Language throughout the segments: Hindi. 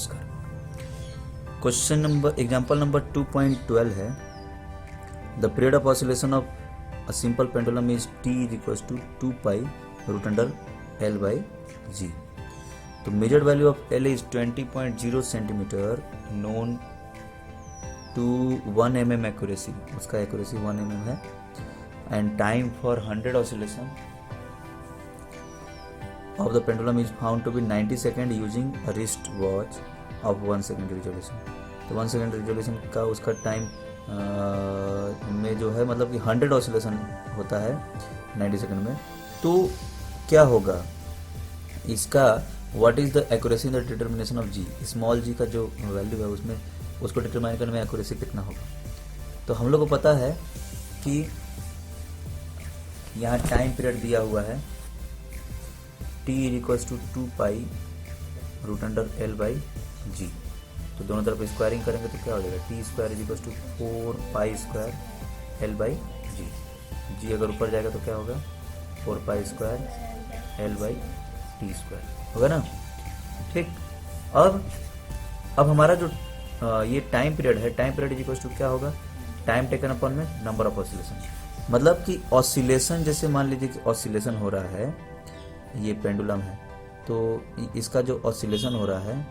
नमस्कार। क्वेश्चन नंबर एग्जांपल नंबर 2.12 है the period of oscillation of a simple pendulum is t is equals to 2 pi root under l by g। तो measured value of l is 20.0 centimetre known to 1 mm accuracy, उसका एक्यूरेसी 1 mm है and time for 100 oscillation of the pendulum is found to be 90 second using a wrist watch of 1 second resolution। तो 1 second resolution का उसका टाइम में जो है मतलब कि 100 ऑसिलेशन होता है 90 सेकंड में। तो क्या होगा इसका, what is the accuracy in the determination of G, small G का जो वैल्यू है उसमें उसको डिटरमाइन करने में एक्यूरेसी कितना होगा। तो हम लोग को पता है कि यहाँ टाइम पीरियड दिया हुआ है t is equals to 2 pi root under l by G. तो दोनों तरफ स्क्वायरिंग करेंगे तो क्या हो जाएगा, T square is equals to 4 pi square l by G. G अगर ऊपर जाएगा तो क्या होगा 4 pi square l by T square होगा ना। ठीक, अब हमारा जो ये टाइम पीरियड है, time period is equals to क्या होगा, टाइम टेकन अपॉन में नंबर ऑफ ऑसिलेशन। मतलब कि ऑसिलेशन, जैसे मान लीजिए कि ऑसिलेशन हो रहा है, ये पेंडुलम है तो इसका जो ऑसिलेशन हो रहा है,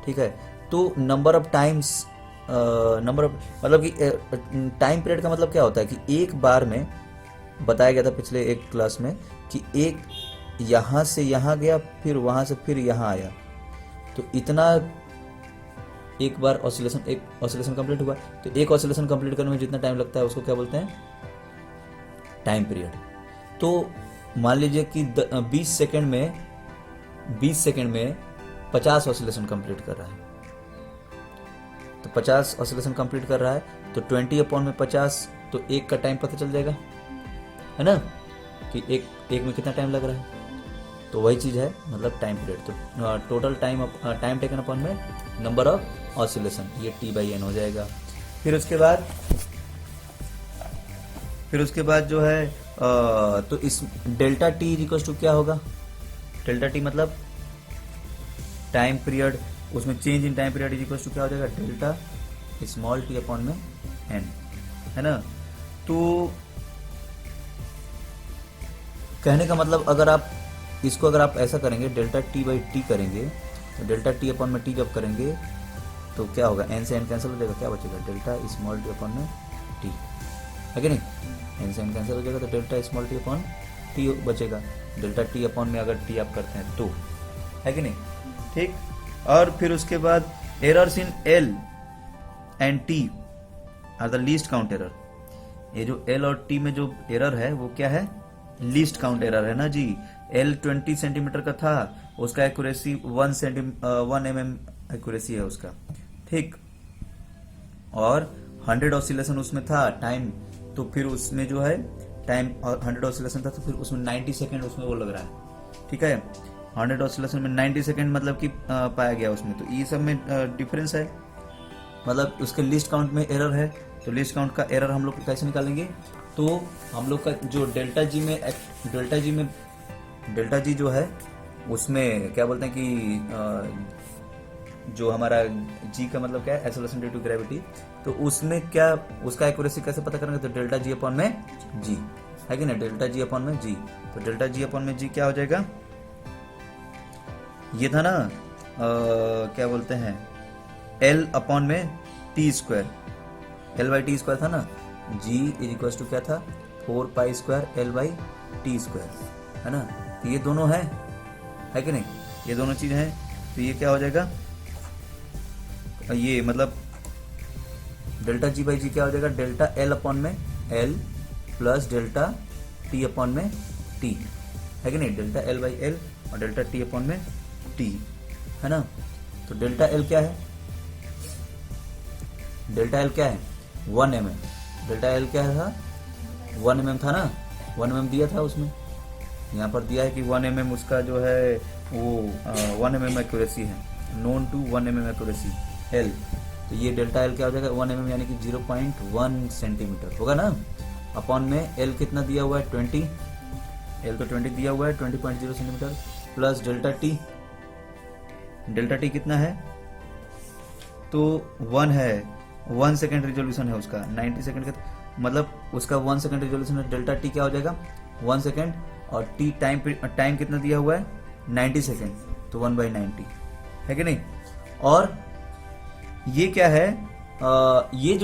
ठीक है, तो number of times, number of मतलब कि टाइम पीरियड का मतलब क्या होता है कि एक बार में बताया गया था पिछले एक क्लास में कि एक यहाँ से यहाँ गया फिर वहाँ से फिर यहाँ आया, तो इतना एक बार एक ऑसिलेशन कंप्लीट हुआ। तो एक ऑसिलेशन कंप्लीट करने में जितना टाइम लगता है उसको क्या बोलते हैं, टाइम पीरियड। तो मान लीजिए कि 20 सेकंड में 50 ऑसिलेशन कंप्लीट कर रहा है, तो 50 ऑसिलेशन कंप्लीट कर रहा है तो 20 अपॉन में 50, तो एक का टाइम पता चल जाएगा, है ना, कि एक में कितना टाइम लग रहा है। तो वही चीज है मतलब टाइम पीरियड। तो टोटल टाइम टेकन अपॉन में नंबर ऑफ ऑसिलेशन, ये t/n हो जाएगा। फिर उसके बाद जो है तो इस डेल्टा टी इक्वल्स टू क्या होगा, डेल्टा टी मतलब टाइम पीरियड, उसमें change in time period equals to क्या हो जाएगा, डेल्टा स्मॉल टी अपॉन में एन, है ना। तो कहने का मतलब अगर आप ऐसा करेंगे, डेल्टा टी बाई टी करेंगे, तो डेल्टा टी अपॉन में टी जब करेंगे तो क्या होगा, एन से एन कैंसिल हो जाएगा, क्या बचेगा, डेल्टा स्मॉल टी अपॉन में टी, है कि नहीं, एन से एन कैंसिल हो जाएगा तो delta small T upon T बचेगा। डेल्टा टी अपॉन में अगर टी आप करते हैं तो, है कि नहीं, ठीक। और फिर उसके बाद errors in L and T R the least count error. ये जो एल और टी में जो एरर है वो क्या है, लीस्ट काउंट एरर है ना जी। एल 20 सेंटीमीटर का था, उसका एक्यूरेसी 1 mm एक्यूरेसी है उसका, ठीक। और 100 ऑसिलेशन उसमें था टाइम, तो फिर उसमें जो है टाइम 100 ऑसिलेशन था तो फिर उसमें 90 सेकेंड उसमें वो लग रहा है, ठीक है। 100 ऑसिलेशन में 90 सेकेंड मतलब कि पाया गया उसमें, तो ये सब में डिफरेंस है, मतलब उसके लिस्ट काउंट में एरर है। तो लिस्ट काउंट का एरर हम लोग कैसे निकालेंगे, तो हम लोग का जो डेल्टा जी जो है उसमें क्या बोलते हैं कि जो हमारा जी का मतलब क्या है, एक्सेलरेशन ड्यू टू ग्रेविटी, तो उसमें क्या उसका एक्यूरेसी कैसे पता करेंगे, तो डेल्टा जी अपॉन में जी, है कि ना, डेल्टा जी अपॉन में जी। तो डेल्टा जी अपॉन में जी क्या हो जाएगा, ये था ना क्या बोलते हैं, एल अपॉन में T square, L by T square था ना, जी इज इक्वल टू क्या था 4 pi square L by T square, है ना। तो ये दोनों है कि नहीं, ये दोनों चीज है, तो ये क्या हो जाएगा, ये मतलब डेल्टा जी बाई जी क्या हो जाएगा, डेल्टा एल अपॉन में L plus delta T upon में टी, है कि नहीं, डेल्टा एल बाई एल और डेल्टा टी अपॉन में टी, है ना। तो डेल्टा एल क्या है, डेल्टा एल क्या है 1 mm, डेल्टा एल क्या था 1 mm था ना, 1 mm दिया था उसमें, यहाँ पर दिया है कि 1 mm उसका जो है वो 1 mm एक्यूरेसी है, known to 1 mm accuracy L. तो ये डेल्टा एल क्या हो जाएगा 1 mm यानी कि 0.1 सेंटीमीटर होगा ना, अपॉन में एल कितना दिया हुआ है 20, एल तो 20 दिया हुआ है 20.0 centimetre, plus delta T delta T कितना है, तो 1 है, 1 सेकेंड रिजोल्यूशन है उसका, 90 सेकेंड का, मतलब उसका 1 सेकेंड रिजोल्यूशन है। डेल्टा टी क्या हो जाएगा 1 सेकेंड, और टी टाइम कितना दिया हुआ है 90 सेकेंड, तो 1/90 है कि नहीं। और ये क्या है, ये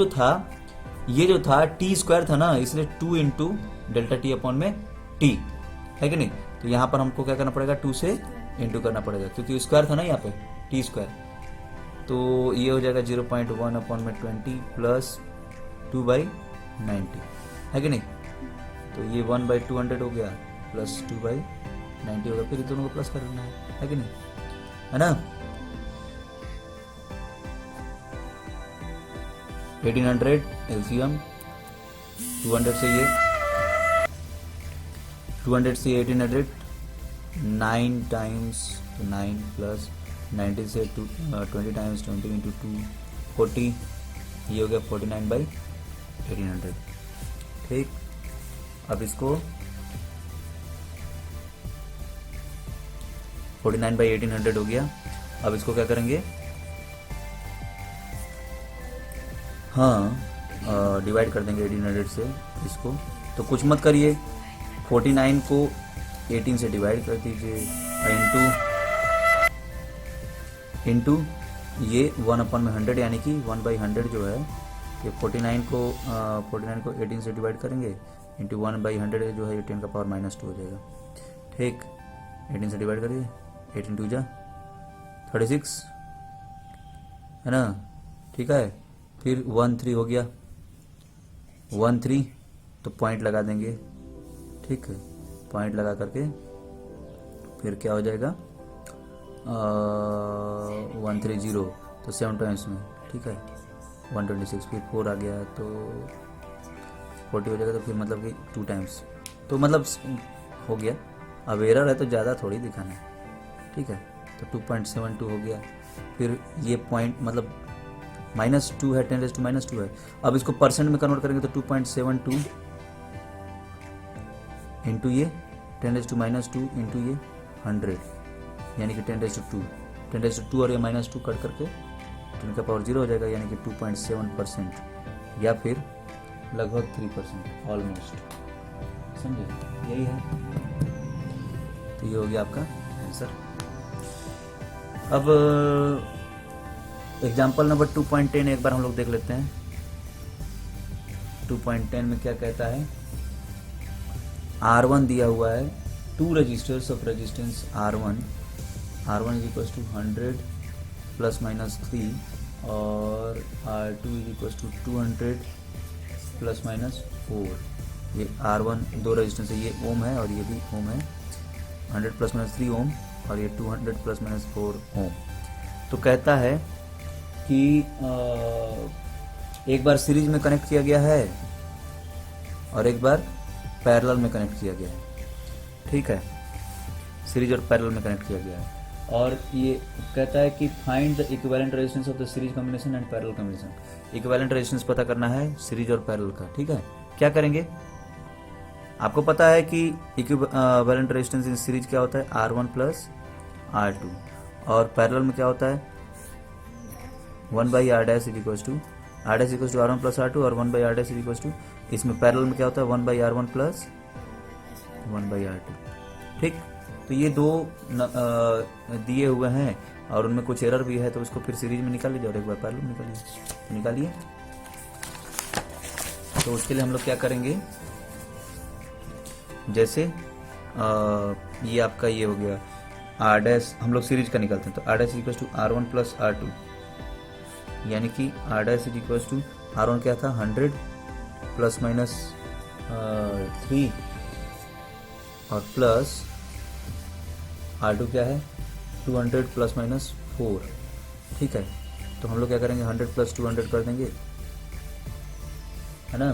जो था टी स्क्वायर था ना, इसलिए 2 इंटू डेल्टा टी अपॉन में टी, है कि नहीं। तो यहाँ पर हमको क्या करना पड़ेगा, 2 से इंटू करना पड़ेगा, क्योंकि स्क्वायर था ना यहाँ पे टी स्क्वायर। तो ये हो जाएगा 0.1 अपॉन में 20 प्लस 2/90, है कि नहीं। तो ये 1/200 हो गया प्लस 2/90 होगा, फिर दोनों को प्लस करना है कि नहीं, है ना। 1800 एलसीएम, 200 से 1800, 9 टाइम्स 9 प्लस 90 से 20 टाइम्स 20 इंटू 2 40, ये हो गया 49/1800। ठीक, अब इसको 49/1800 हो गया। अब इसको क्या करेंगे, हाँ डिवाइड कर देंगे 1800 से इसको। तो कुछ मत करिए, 49 को 18 से डिवाइड कर दीजिए, इंटू ये 1/100, यानी कि 1/100 जो है ये 49 को 18 से डिवाइड करेंगे, इंटू 1/100 जो है ये 10 का पावर -2 हो जाएगा। ठीक, 18 से डिवाइड करिए, 18 2 जा 36, है ना। ठीक है, फिर 13 हो गया, 13 तो पॉइंट लगा देंगे। ठीक है, पॉइंट लगा करके फिर क्या हो जाएगा 130, तो 7 टाइम्स में, ठीक है 126, फिर 4 आ गया तो 40 हो जाएगा, तो फिर मतलब कि 2 टाइम्स, तो मतलब हो गया। अब एरर है तो ज़्यादा थोड़ी दिखाना है, ठीक है। तो 2.72 हो गया, फिर ये पॉइंट मतलब -2 है, 10⁻² है। अब इसको परसेंट में कन्वर्ट करेंगे तो 2.72 इंटू ये 10⁻² इंटू ये 100, यानी कि 10⁻², और ये -2 कट करके 10 का पावर 0 हो जाएगा, यानी कि 2.7%, या फिर लगभग 3%, ऑलमोस्ट, समझे, यही है। तो ये हो गया आपका आंसर। अब एग्जाम्पल नंबर 2.10 एक बार हम लोग देख लेते हैं। 2.10 में क्या कहता है, R1 दिया हुआ है, 2 resistors of resistance R1 is equal to 100 ±3, और R2 इज इक्वल टू 200 ±4। ये R1 2 रेजिस्टेंस है, ये ओम है और ये भी ओम है, 100 ±3 ओम, और ये 200 ±4 ओम। तो कहता है कि एक बार सीरीज में कनेक्ट किया गया है और एक बार पैरेलल में कनेक्ट किया गया है, ठीक है, सीरीज और पैरेलल में कनेक्ट किया गया है। और ये कहता है कि find the equivalent resistance of the series combination and parallel combination. Equivalent resistance पता करना है सीरीज और पैरेलल का, ठीक है। क्या करेंगे, आपको पता है कि इक्विवेलेंट रेजिस्टेंस इन सीरीज क्या होता है, R1 + R2, और पैरेलल में क्या होता है 1/R' is equal to R1 + R2, और 1/R' इज इक्वल टू, इसमें पैरेलल में क्या होता है 1/R1 + 1/R2। ठीक, तो ये दो दिए हुए हैं और उनमें कुछ एरर भी है, तो उसको फिर सीरीज में निकाल लीजिए और एक बार पैरेलल में निकालिए। तो उसके लिए हम लोग क्या करेंगे, जैसे ये आपका ये हो गया R', हम लोग सीरीज का निकालते हैं, तो R' is equal to R1 + R2, यानी कि R' is equal to R1 क्या था 100 ±3, और प्लस R2 क्या है 200 ±4, ठीक है। तो हम लोग क्या करेंगे 100 + 200 कर देंगे, है ना,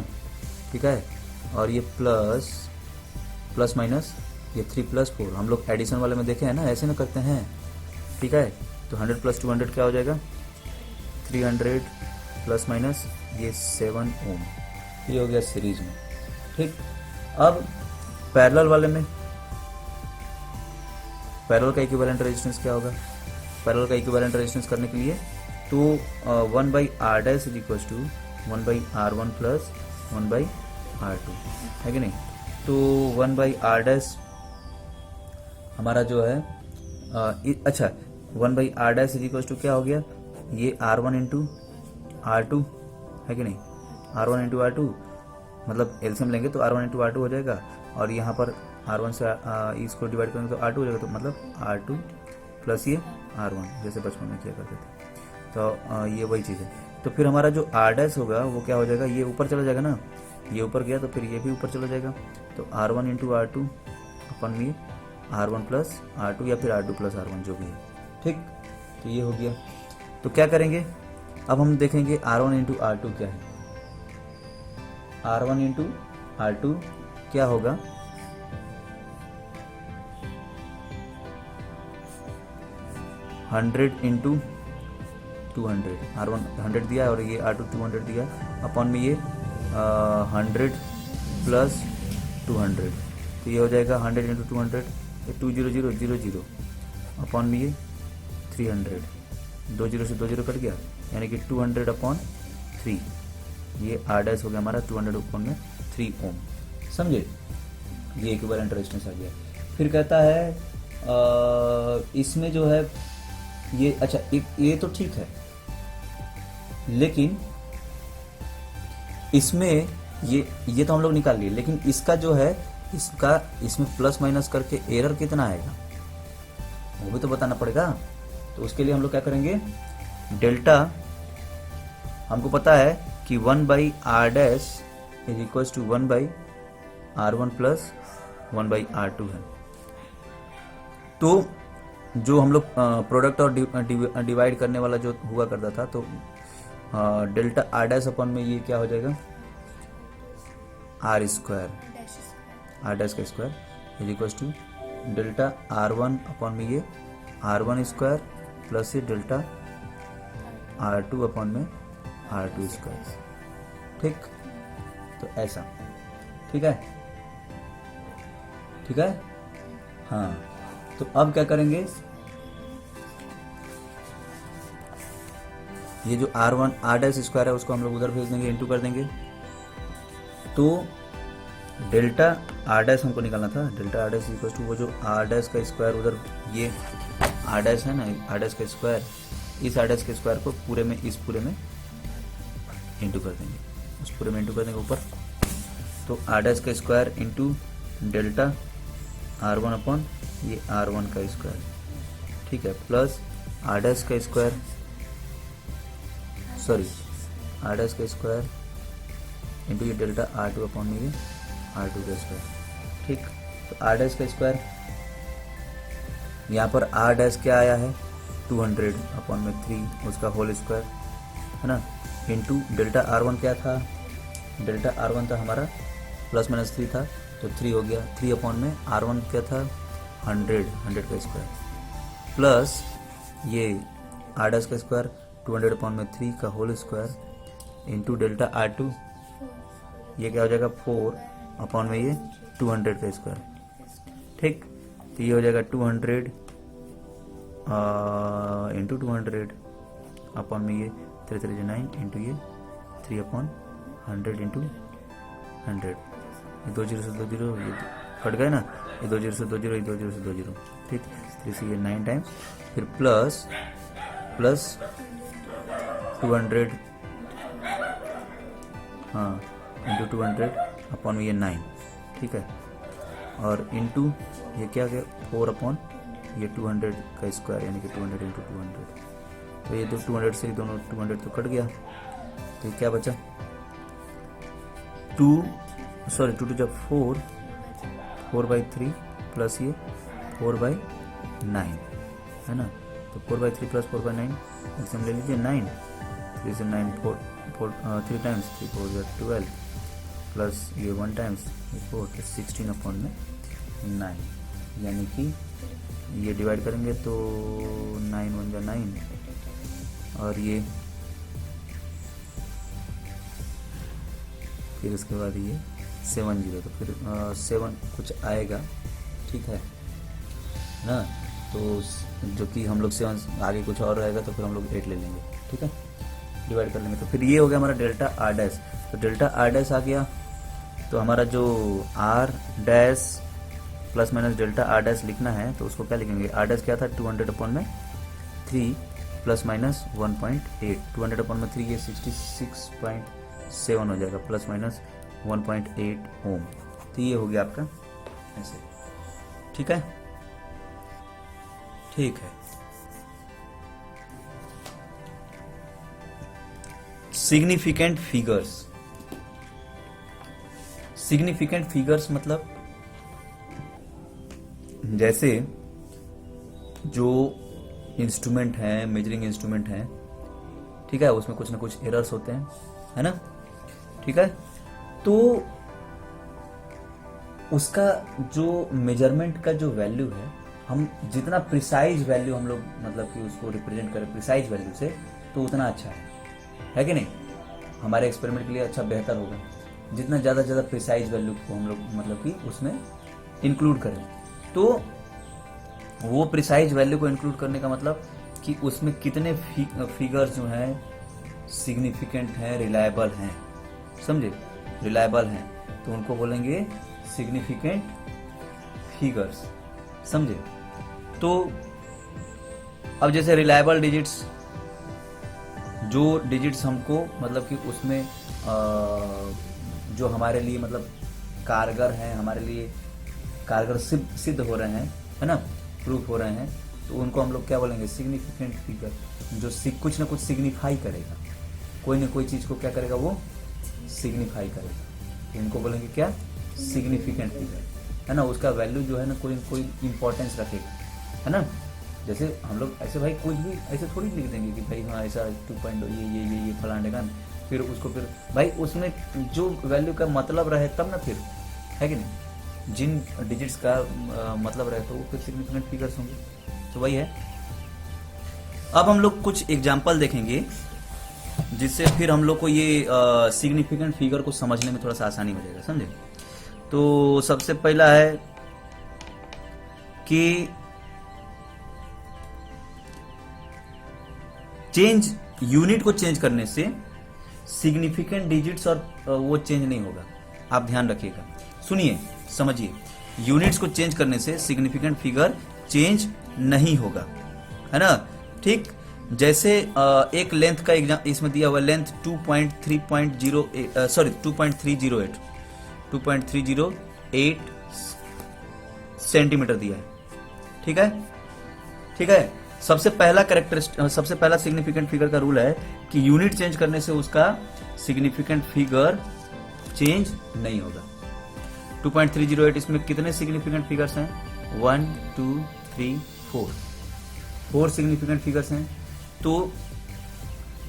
ठीक है। और ये प्लस माइनस ये 3 + 4, हम लोग एडिशन वाले में देखे हैं ना, ऐसे ना करते हैं, ठीक है। तो 100 + 200 क्या हो जाएगा 300 ± ये 7 ओम, ये हो गया सीरीज में, ठीक। अब पैरेलल वाले में, पैरेलल का इक्विवेलेंट रेजिस्टेंस क्या होगा, पैरेलल का इक्विवेलेंट रेजिस्टेंस करने के लिए, तो 1/r' is equal to 1/r1 plus 1/r2 है कि नहीं। तो 1/r' हमारा जो है अच्छा 1/r' इज इक्वल टू क्या हो गया, ये R1 इंटू R2 है कि नहीं, R1 इंटू R2 मतलब एलसीएम लेंगे तो R1 इंटू R2 हो जाएगा, और यहाँ पर R1 से इसको डिवाइड करेंगे तो R2 हो जाएगा, तो मतलब R2 प्लस ये R1 जैसे बचपन में किया करते थे। तो ये वही चीज़ है। तो फिर हमारा जो R' होगा वो क्या हो जाएगा, ये ऊपर चला जाएगा ना, ये ऊपर गया तो फिर ये भी ऊपर चला जाएगा, तो R1 इंटू R2 अपन में R1 प्लस R2 या फिर R2 प्लस R1 जो भी है, ठीक। तो ये हो गया। तो क्या करेंगे, अब हम देखेंगे R1 इंटू R2 क्या है। R1 इंटू R2 क्या होगा, हंड्रेड इंटू 200, R1 100 दिया और ये R2 200 दिया, अपॉन में ये 100 प्लस 200, तो ये हो जाएगा 100 इंटू 200, 200 अपॉन में ये 300, 2 0 से 2 0 कट गया, यानी कि 200 अपॉन 3, ये R' हो गया हमारा 200 अपॉन में 3 ओम, समझे। ये इक्विवेलेंट रेजिस्टेंस आ गया। फिर कहता है इसमें जो है ये, अच्छा ये तो ठीक है, लेकिन इसमें ये तो हम लोग निकाल लिए, लेकिन इसका जो है इसमें प्लस माइनस करके एरर कितना आएगा वो भी तो बताना पड़ेगा। तो उसके लिए हम लोग क्या करेंगे, डेल्टा हमको पता है कि 1/r' is equal to 1/r1 plus 1/r2 है। तो जो हम लोग प्रोडक्ट और डिवाइड करने वाला जो हुआ करता था, तो डेल्टा R' अपॉन में ये क्या हो जाएगा, R स्क्वायर, R' का square is equal to delta R1 upon में ये R1 स्क्वायर प्लस ये डेल्टा R2 अपॉन में R2 स्क्वायर, ठीक। तो ऐसा ठीक है, ठीक है, हाँ। तो अब क्या करेंगे, ये जो R' स्क्वायर है उसको हम लोग उधर भेज देंगे, इंटू कर देंगे। तो डेल्टा R' हमको निकालना था, डेल्टा R' इक्वल टू वो जो R' का स्क्वायर उधर, ये R' है ना, R' का स्क्वायर, इस R' के स्क्वायर को पूरे में, इस पूरे में इंटू कर देंगे, उस पूरे में इंटू कर देंगे ऊपर। तो R' का square into delta R1 upon ये R1 का स्क्वायर, ठीक है, प्लस R' का स्क्वायर, सॉरी R' का स्क्वायर इंटू ये डेल्टा R2 अपॉन में ये R2 का स्क्वायर, ठीक। तो R' का स्क्वायर, यहाँ पर R' क्या आया है 200 अपॉन में 3 उसका होल स्क्वायर है ना, इंटू डेल्टा R1 क्या था, डेल्टा R1 था हमारा प्लस माइनस 3 था, तो 3 हो गया, 3 अपॉन में R1 क्या था 100 का स्क्वायर, प्लस ये R' का स्क्वायर 200 अपॉन में 3 का whole square into delta R2, ये क्या हो जाएगा 4 अपॉन में ये 200 का स्क्वायर, ठीक। तो ये हो जाएगा 200 इंटू 200 अपॉन में ये 3 3 9 इंटू ये 3 अपॉन 100 इंटू 100, ये 2 0 से 2 0 ये कट गए ना, ये 2 0 से 2 0, ये 2 0 से 2 0, ठीक। 3 से ये 9 टाइम्स, फिर प्लस 200 हाँ इंटू 200 अपॉन में ये 9, ठीक है, और इंटू ये क्या गया 4 अपॉन ये 200 का स्क्वायर, यानी कि 200 इंटू 200, तो ये 200 से दोनों 200 तो कट गया, तो क्या बचा 2 टू जब 4/3 प्लस ये 4/9 है ना, तो 4/3 प्लस 4/9 इसमें ले लीजिए 9, 3 से 9 3 टाइम्स 3 4 12 प्लस ये 1 टाइम्स 4, तो 16 अपॉन में 9, यानी कि ये डिवाइड करेंगे तो 9 1 जा 9, और ये फिर उसके बाद ये 70, तो फिर 7 कुछ आएगा, ठीक है ना। तो जो कि हम लोग से आगे कुछ और रहेगा तो फिर हम लोग 8 ले लेंगे, ठीक है, डिवाइड कर लेंगे। तो फिर ये हो गया हमारा डेल्टा आर डैश। तो डेल्टा आर डैश आ गया, तो हमारा जो R dash plus minus delta R dash लिखना है तो उसको क्या लिखेंगे, आर डैश क्या था 200/3 प्लस माइनस 1.8, 200/3 ये 66.7 हो जाएगा, प्लस माइनस 1.8 ओम। तो ये हो गया आपका ऐसे, ठीक है, ठीक है। सिग्निफिकेंट फिगर्स, सिग्निफिकेंट फिगर्स मतलब जैसे जो इंस्ट्रूमेंट है, मेजरिंग इंस्ट्रूमेंट है, ठीक है, उसमें कुछ ना कुछ एरर्स होते हैं, है ना, ठीक है। तो उसका जो मेजरमेंट का जो वैल्यू है, हम जितना प्रिसाइज वैल्यू हम लोग मतलब कि उसको रिप्रेजेंट करें प्रिसाइज वैल्यू से, तो उतना अच्छा है कि नहीं, हमारे एक्सपेरिमेंट के लिए अच्छा बेहतर होगा। जितना ज़्यादा से ज़्यादा प्रिसाइज वैल्यू को हम लोग मतलब कि उसमें इंक्लूड करें, तो वो प्रिसाइज वैल्यू को इंक्लूड करने का मतलब कि उसमें कितने फिगर्स जो हैं सिग्निफिकेंट हैं, रिलायबल हैं, समझे, रिलायबल हैं, तो उनको बोलेंगे सिग्निफिकेंट फिगर्स, समझे। तो अब जैसे रिलायबल डिजिट्स, जो डिजिट्स हमको मतलब कि उसमें जो हमारे लिए मतलब कारगर हैं, हमारे लिए कारगर सिद्ध हो रहे हैं, है ना, प्रूफ हो रहे हैं, तो उनको हम लोग क्या बोलेंगे, सिग्निफिकेंट फिगर, जो कुछ ना कुछ सिग्निफाई करेगा, कोई ना कोई चीज़ को क्या करेगा, वो सिग्निफाई करेगा, इनको बोलेंगे क्या, सिग्निफिकेंट फिगर, है ना, उसका वैल्यू जो है ना कोई इंपॉर्टेंस रखेगा, है ना। जैसे हम लोग ऐसे भाई कुछ भी ऐसे थोड़ी लिख देंगे कि भाई हाँ ऐसा 2 ये फलाने का, फिर उसको फिर भाई उसमें जो वैल्यू का मतलब रहे तब ना, फिर है कि नहीं, जिन डिजिट्स का मतलब रहे तो वो फिर सिग्निफिकेंट फिगर्स होंगे, तो वही है। अब हम लोग कुछ एग्जाम्पल देखेंगे जिससे फिर हम लोग को ये सिग्निफिकेंट फिगर को समझने में थोड़ा सा आसानी हो जाएगा, समझे। तो सबसे पहला है कि चेंज, यूनिट को चेंज करने से सिग्निफिकेंट डिजिट्स और वो चेंज नहीं होगा, आप ध्यान रखिएगा, सुनिए समझिए, यूनिट्स को चेंज करने से सिग्निफिकेंट फिगर चेंज नहीं होगा, है ना, ठीक। जैसे एक लेंथ का एग्जाम इसमें दिया हुआ, लेंथ 2.308 सेंटीमीटर दिया है, ठीक है, ठीक है। सबसे पहला सिग्निफिकेंट फिगर का रूल है कि यूनिट चेंज करने से उसका सिग्निफिकेंट फिगर चेंज नहीं होगा। 2.308 इसमें कितने सिग्निफिकेंट फिगर्स हैं, 1 2 3 4 सिग्निफिकेंट फिगर्स हैं। तो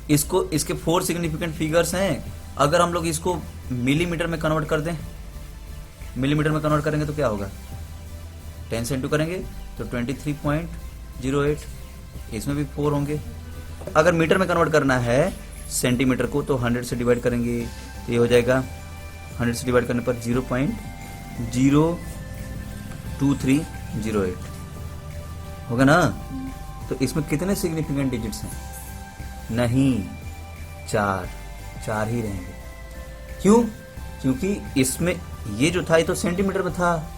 इसके 4 सिग्निफिकेंट फिगर्स हैं। अगर हम लोग इसको मिलीमीटर में कन्वर्ट कर दें, मिलीमीटर में कन्वर्ट करेंगे तो क्या होगा, 10 से इंटू करेंगे तो 23.08, इसमें भी 4 होंगे। अगर मीटर में कन्वर्ट करना है सेंटीमीटर को तो 100 से डिवाइड करेंगे तो ये हो जाएगा, 100 से डिवाइड करने पर 0.02308 होगा ना। तो इसमें कितने सिग्निफिकेंट डिजिट्स हैं, नहीं 4 ही रहेंगे। क्यों, क्योंकि इसमें ये जो था ये तो सेंटीमीटर में था,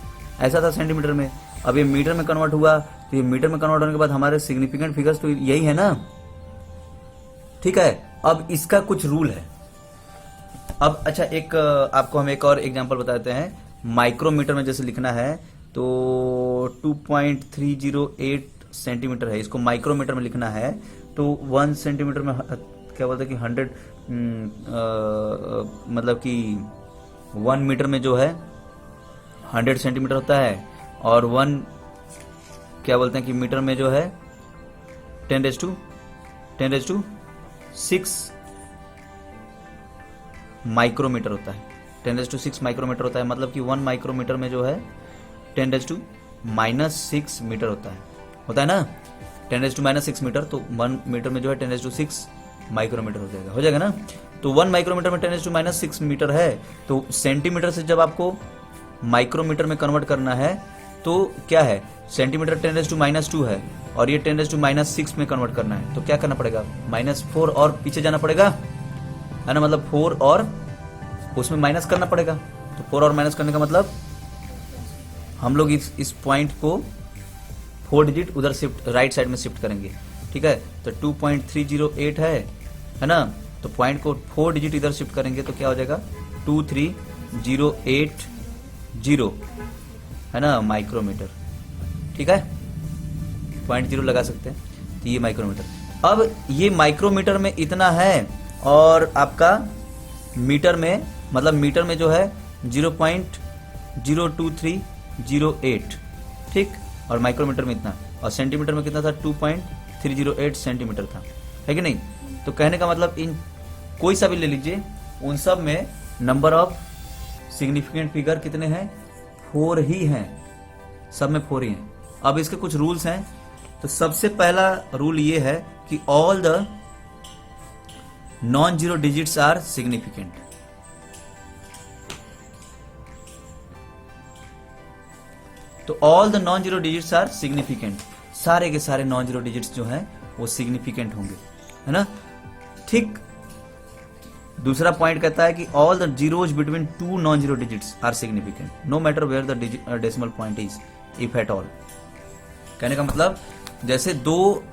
ऐसा था सेंटीमीटर में, अब ये मीटर में कन्वर्ट हुआ तो ये मीटर में कन्वर्ट होने के बाद हमारे सिग्निफिकेंट फिगर्स तो यही है ना, ठीक है। अब इसका कुछ रूल है। अब अच्छा एक आपको हम एक और एग्जांपल बताते हैं। माइक्रोमीटर में जैसे लिखना है तो 2.308 सेंटीमीटर है, इसको माइक्रोमीटर में लिखना है तो 1 सेंटीमीटर में क्या बोलते हैं कि 100 मतलब कि 1 मीटर में जो है 100 सेंटीमीटर होता है, और 1 क्या बोलते हैं कि मीटर में जो है 10⁻6 माइक्रोमीटर होता है, 10⁻6 माइक्रोमीटर होता है। मतलब कि 1 माइक्रोमीटर में जो है 10⁻⁻6 मीटर होता है ना, 10⁻⁻6 मीटर, तो 1 मीटर में जो है 10⁻6 माइक्रोमीटर हो जाएगा ना। तो 1 माइक्रोमीटर में 10⁻⁻6 मीटर है, तो सेंटीमीटर से जब आपको माइक्रोमीटर में कन्वर्ट करना है तो क्या है, सेंटीमीटर 10⁻⁻² है और ये 10⁻⁻6 में कन्वर्ट करना है, तो क्या करना पड़ेगा, -4 और पीछे जाना पड़ेगा, है ना, मतलब 4 और उसमें माइनस करना पड़ेगा। तो 4 और माइनस करने का मतलब हम लोग इस पॉइंट को 4 डिजिट उधर शिफ्ट, राइट साइड में शिफ्ट करेंगे, ठीक है। तो 2.308 है ना, तो पॉइंट को 4 डिजिट इधर शिफ्ट करेंगे तो क्या हो जाएगा, 23080, है ना, माइक्रोमीटर, ठीक है, 0.0 लगा सकते हैं, तो ये माइक्रोमीटर। अब ये माइक्रोमीटर में इतना है और आपका मीटर में, मतलब मीटर में जो है 0.02308, ठीक, और माइक्रोमीटर में इतना, और सेंटीमीटर में कितना था, 2.308 सेंटीमीटर था, है कि नहीं। तो कहने का मतलब इन कोई सा भी ले लीजिए, उन सब में नंबर ऑफ सिग्निफिकेंट फिगर कितने हैं, 4 ही हैं, सब में 4 ही हैं। अब इसके कुछ रूल्स हैं। तो सबसे पहला रूल ये है कि all the non zero digits are significant. तो all the non zero digits are significant, सारे के सारे नॉन जीरो डिजिट्स जो हैं वो सिग्निफिकेंट होंगे, है ना, ठीक। दूसरा पॉइंट कहता है कि all the zeros between 2 non zero digits are significant no matter where the decimal point is, if at all. कहने का मतलब जैसे 2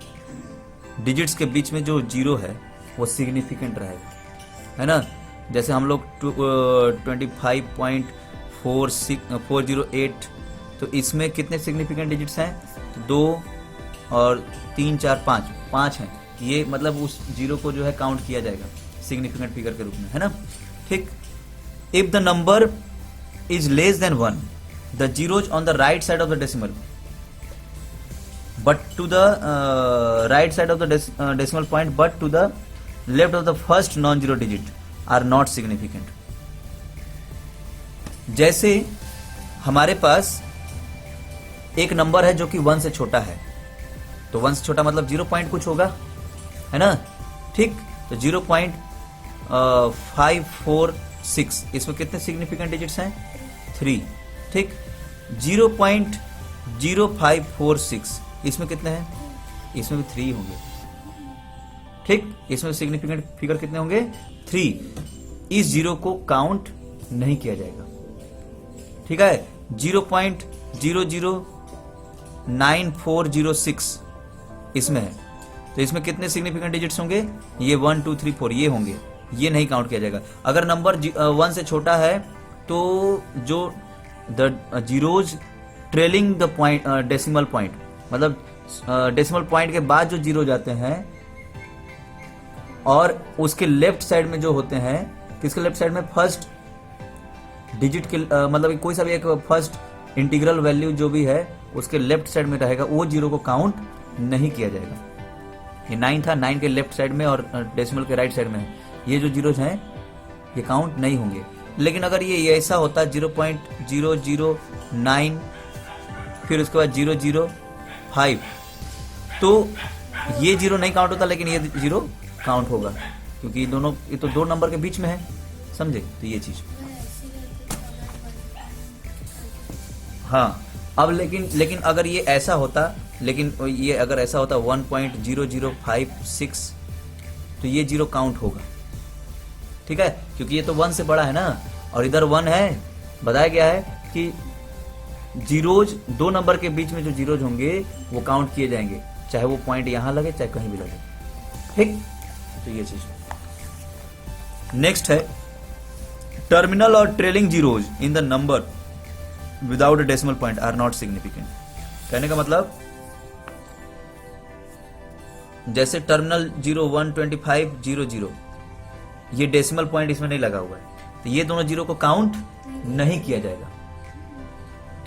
डिजिट्स के बीच में जो जीरो है वो सिग्निफिकेंट रहेगा, है ना। जैसे हम लोग 25.408, तो इसमें कितने सिग्निफिकेंट डिजिट्स हैं, 2 और 3 4 5 हैं, ये मतलब उस जीरो को जो है काउंट किया जाएगा सिग्निफिकेंट फिगर के रूप में, है ना, ठीक। If the number is less than 1, the zeros on the right side of the decimal but to the right side of the decimal point but to the left of the first non-zero digit are not significant। जैसे हमारे पास एक नंबर है जो कि 1 से छोटा है, तो 1 से छोटा मतलब 0 पॉइंट कुछ होगा, है ना, ठीक। तो 0.546, इसमें कितने सिग्निफिकेंट डिजिट्स हैं, 3, ठीक। 0.0546, इसमें कितने हैं, इसमें भी 3 होंगे, ठीक। इसमें सिग्निफिकेंट फिगर कितने होंगे, 3। इस जीरो को काउंट नहीं किया जाएगा, ठीक है। 0.009406 इसमें है, तो इसमें कितने सिग्निफिकेंट डिजिट्स होंगे, ये 1 2 3 4 ये होंगे, ये नहीं काउंट किया जाएगा। अगर नंबर 1 से छोटा है तो जो the zeros trailing the point, decimal point, मतलब डेसिमल पॉइंट के बाद जो जीरो जाते हैं और उसके लेफ्ट साइड में जो होते हैं, किसके लेफ्ट साइड में, फर्स्ट डिजिट के, मतलब कोई सा भी एक फर्स्ट इंटीग्रल वैल्यू जो भी है उसके लेफ्ट साइड में रहेगा, वो जीरो को काउंट नहीं किया जाएगा। ये 9 था, 9 के लेफ्ट साइड में और डेसिमल के राइट साइड में है, ये जो जीरोज हैं ये काउंट नहीं होंगे। लेकिन अगर ये ऐसा होता है 0.009 फिर उसके बाद 005, तो ये जीरो नहीं काउंट होता, लेकिन ये जीरो काउंट होगा, क्योंकि ये तो 2 नंबर के बीच में है, समझे। तो ये चीज, हाँ। अब लेकिन अगर ये ऐसा होता, 1.0056, तो ये जीरो काउंट होगा, ठीक है, क्योंकि ये तो 1 से बड़ा है ना, और इधर 1 है। बताया गया है कि जीरोज 2 नंबर के बीच में जो जीरोज होंगे वो काउंट किए जाएंगे, चाहे वो पॉइंट यहां लगे चाहे कहीं भी लगे, ठीक। तो ये चीज। नेक्स्ट है टर्मिनल और trailing zeros in the number without a decimal point are not significant. कहने का मतलब जैसे टर्मिनल 0.12500, ये डेसिमल पॉइंट इसमें नहीं लगा हुआ है, तो ये दोनों जीरो को काउंट नहीं किया जाएगा,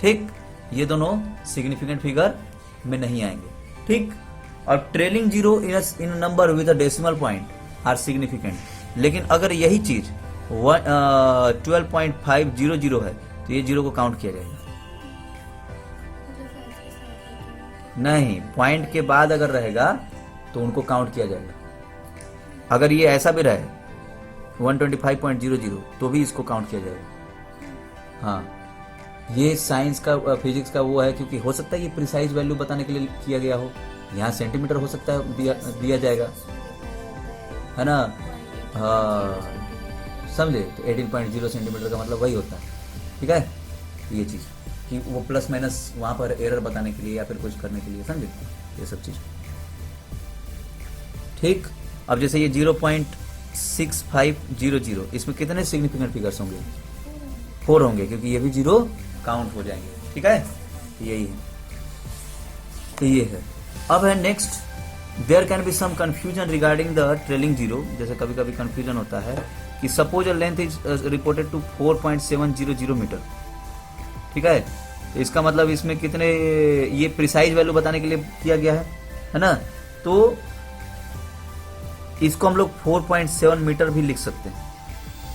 ठीक। ये दोनों सिग्निफिकेंट फिगर में नहीं आएंगे, ठीक। और trailing zero in number with a decimal point are significant. लेकिन अगर यही चीज 12.500 है तो ये जीरो को काउंट किया जाएगा नहीं, पॉइंट के बाद अगर रहेगा तो उनको काउंट किया जाएगा। अगर ये ऐसा भी रहे 125.00 तो भी इसको काउंट किया जाएगा, हाँ, ये साइंस का फिजिक्स का वो है, क्योंकि हो सकता है ये प्रिसाइज वैल्यू बताने के लिए किया गया हो। यहाँ सेंटीमीटर हो सकता है दिया जाएगा, है ना। हाँ समझे, तो 18.0 सेंटीमीटर का मतलब वही होता है, ठीक है। ये चीज़ कि वो प्लस माइनस वहाँ पर एरर बताने के लिए या फिर कुछ करने के लिए, समझे, ये सब चीज़, ठीक। अब जैसे ये 0.6500, इसमें कितने सिग्निफिकेंट फिगर्स होंगे? 4 होंगे, क्योंकि ये भी 0 काउंट हो जाएंगे, ठीक है। यही है, तो ये है। अब है next, there can be some confusion regarding the trailing zero. जैसे कभी कभी कंफ्यूजन होता है कि suppose a length is reported to 4.700 metre, ठीक है। तो इसका मतलब इसमें कितने, ये प्रिसाइज वैल्यू बताने के लिए किया गया है ना। तो इसको हम लोग 4.7 मीटर भी लिख सकते हैं,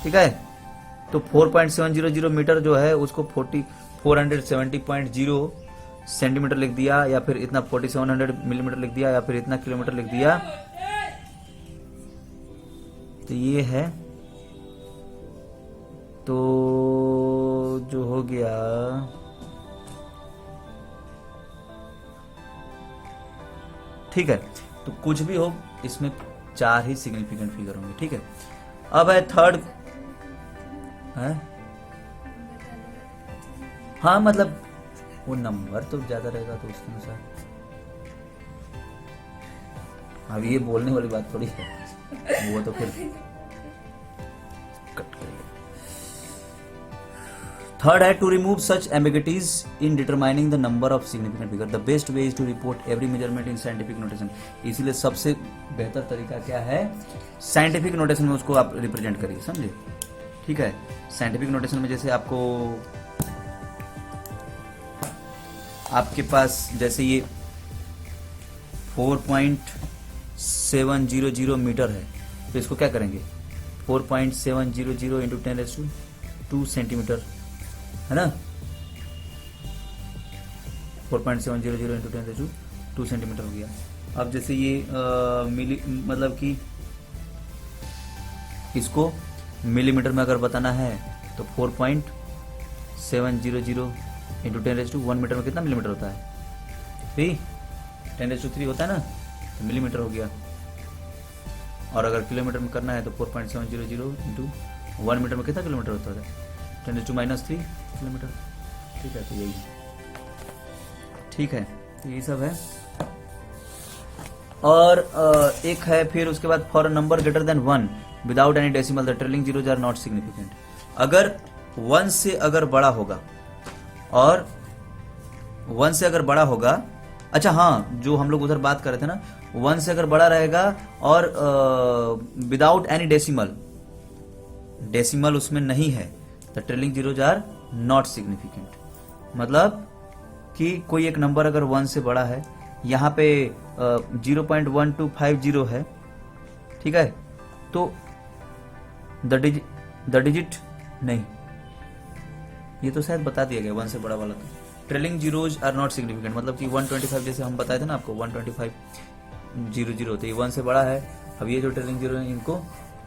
ठीक है। तो 4.700 मीटर जो है उसको 470.0 सेंटीमीटर लिख दिया, या फिर इतना 4700 मिलीमीटर लिख दिया, या फिर इतना किलोमीटर लिख दिया। तो ये है, तो जो हो गया ठीक है। तो कुछ भी हो, इसमें 4 ही सिग्निफिकेंट फिगर होंगे, ठीक है। अब है थर्ड है, हाँ मतलब वो नंबर तो ज्यादा रहेगा तो उसके अनुसार। अब ये बोलने वाली बात थोड़ी है, वो तो फिर कट करेंगे। थर्ड है, to remove such ambiguities in determining the number of significant figure the best way is to report every measurement in scientific notation. इसीलिए सबसे बेहतर तरीका क्या है, साइंटिफिक नोटेशन में उसको आप रिप्रेजेंट करिए, समझे, ठीक है। साइंटिफिक नोटेशन में जैसे आपके पास जैसे ये 4.700 मीटर है, तो इसको क्या करेंगे, 4.700 इंटू 10⁻² सेंटीमीटर, है ना। 4.700 इंटू 10⁻² सेंटीमीटर हो गया। अब जैसे ये मिली, मतलब कि इसको मिलीमीटर में अगर बताना है तो 4.700 इंटू 10⁻1 मीटर में कितना मिलीमीटर होता है, 3, 10⁻3 होता है ना, तो मिलीमीटर हो गया। और अगर किलोमीटर में करना है तो 4.700 इंटू 1 मीटर में कितना किलोमीटर होता है, 10⁻³ किलोमीटर, ठीक है। तो यही, ठीक है, तो यही सब है। और एक है फिर उसके बाद, for a number greater than 1 without any decimal the trailing zeros are not significant. अगर 1 से अगर बड़ा होगा, और 1 से अगर बड़ा होगा, अच्छा हाँ, जो हम लोग उधर बात कर रहे थे ना, 1 से अगर बड़ा रहेगा और विदाउट एनी डेसिमल उसमें नहीं है, the trailing zeros are not significant. मतलब कि कोई एक नंबर अगर 1 से बड़ा है, यहाँ पे 0.1250 है, ठीक है, तो द डिजिट नहीं, ये तो शायद बता दिया गया 1 से बड़ा वाला। तो trailing zeros are not significant, मतलब कि 125 जैसे हम बताए थे ना आपको, 12500, तो ये 1 से बड़ा है। अब ये जो ट्रेलिंग जीरो है, इनको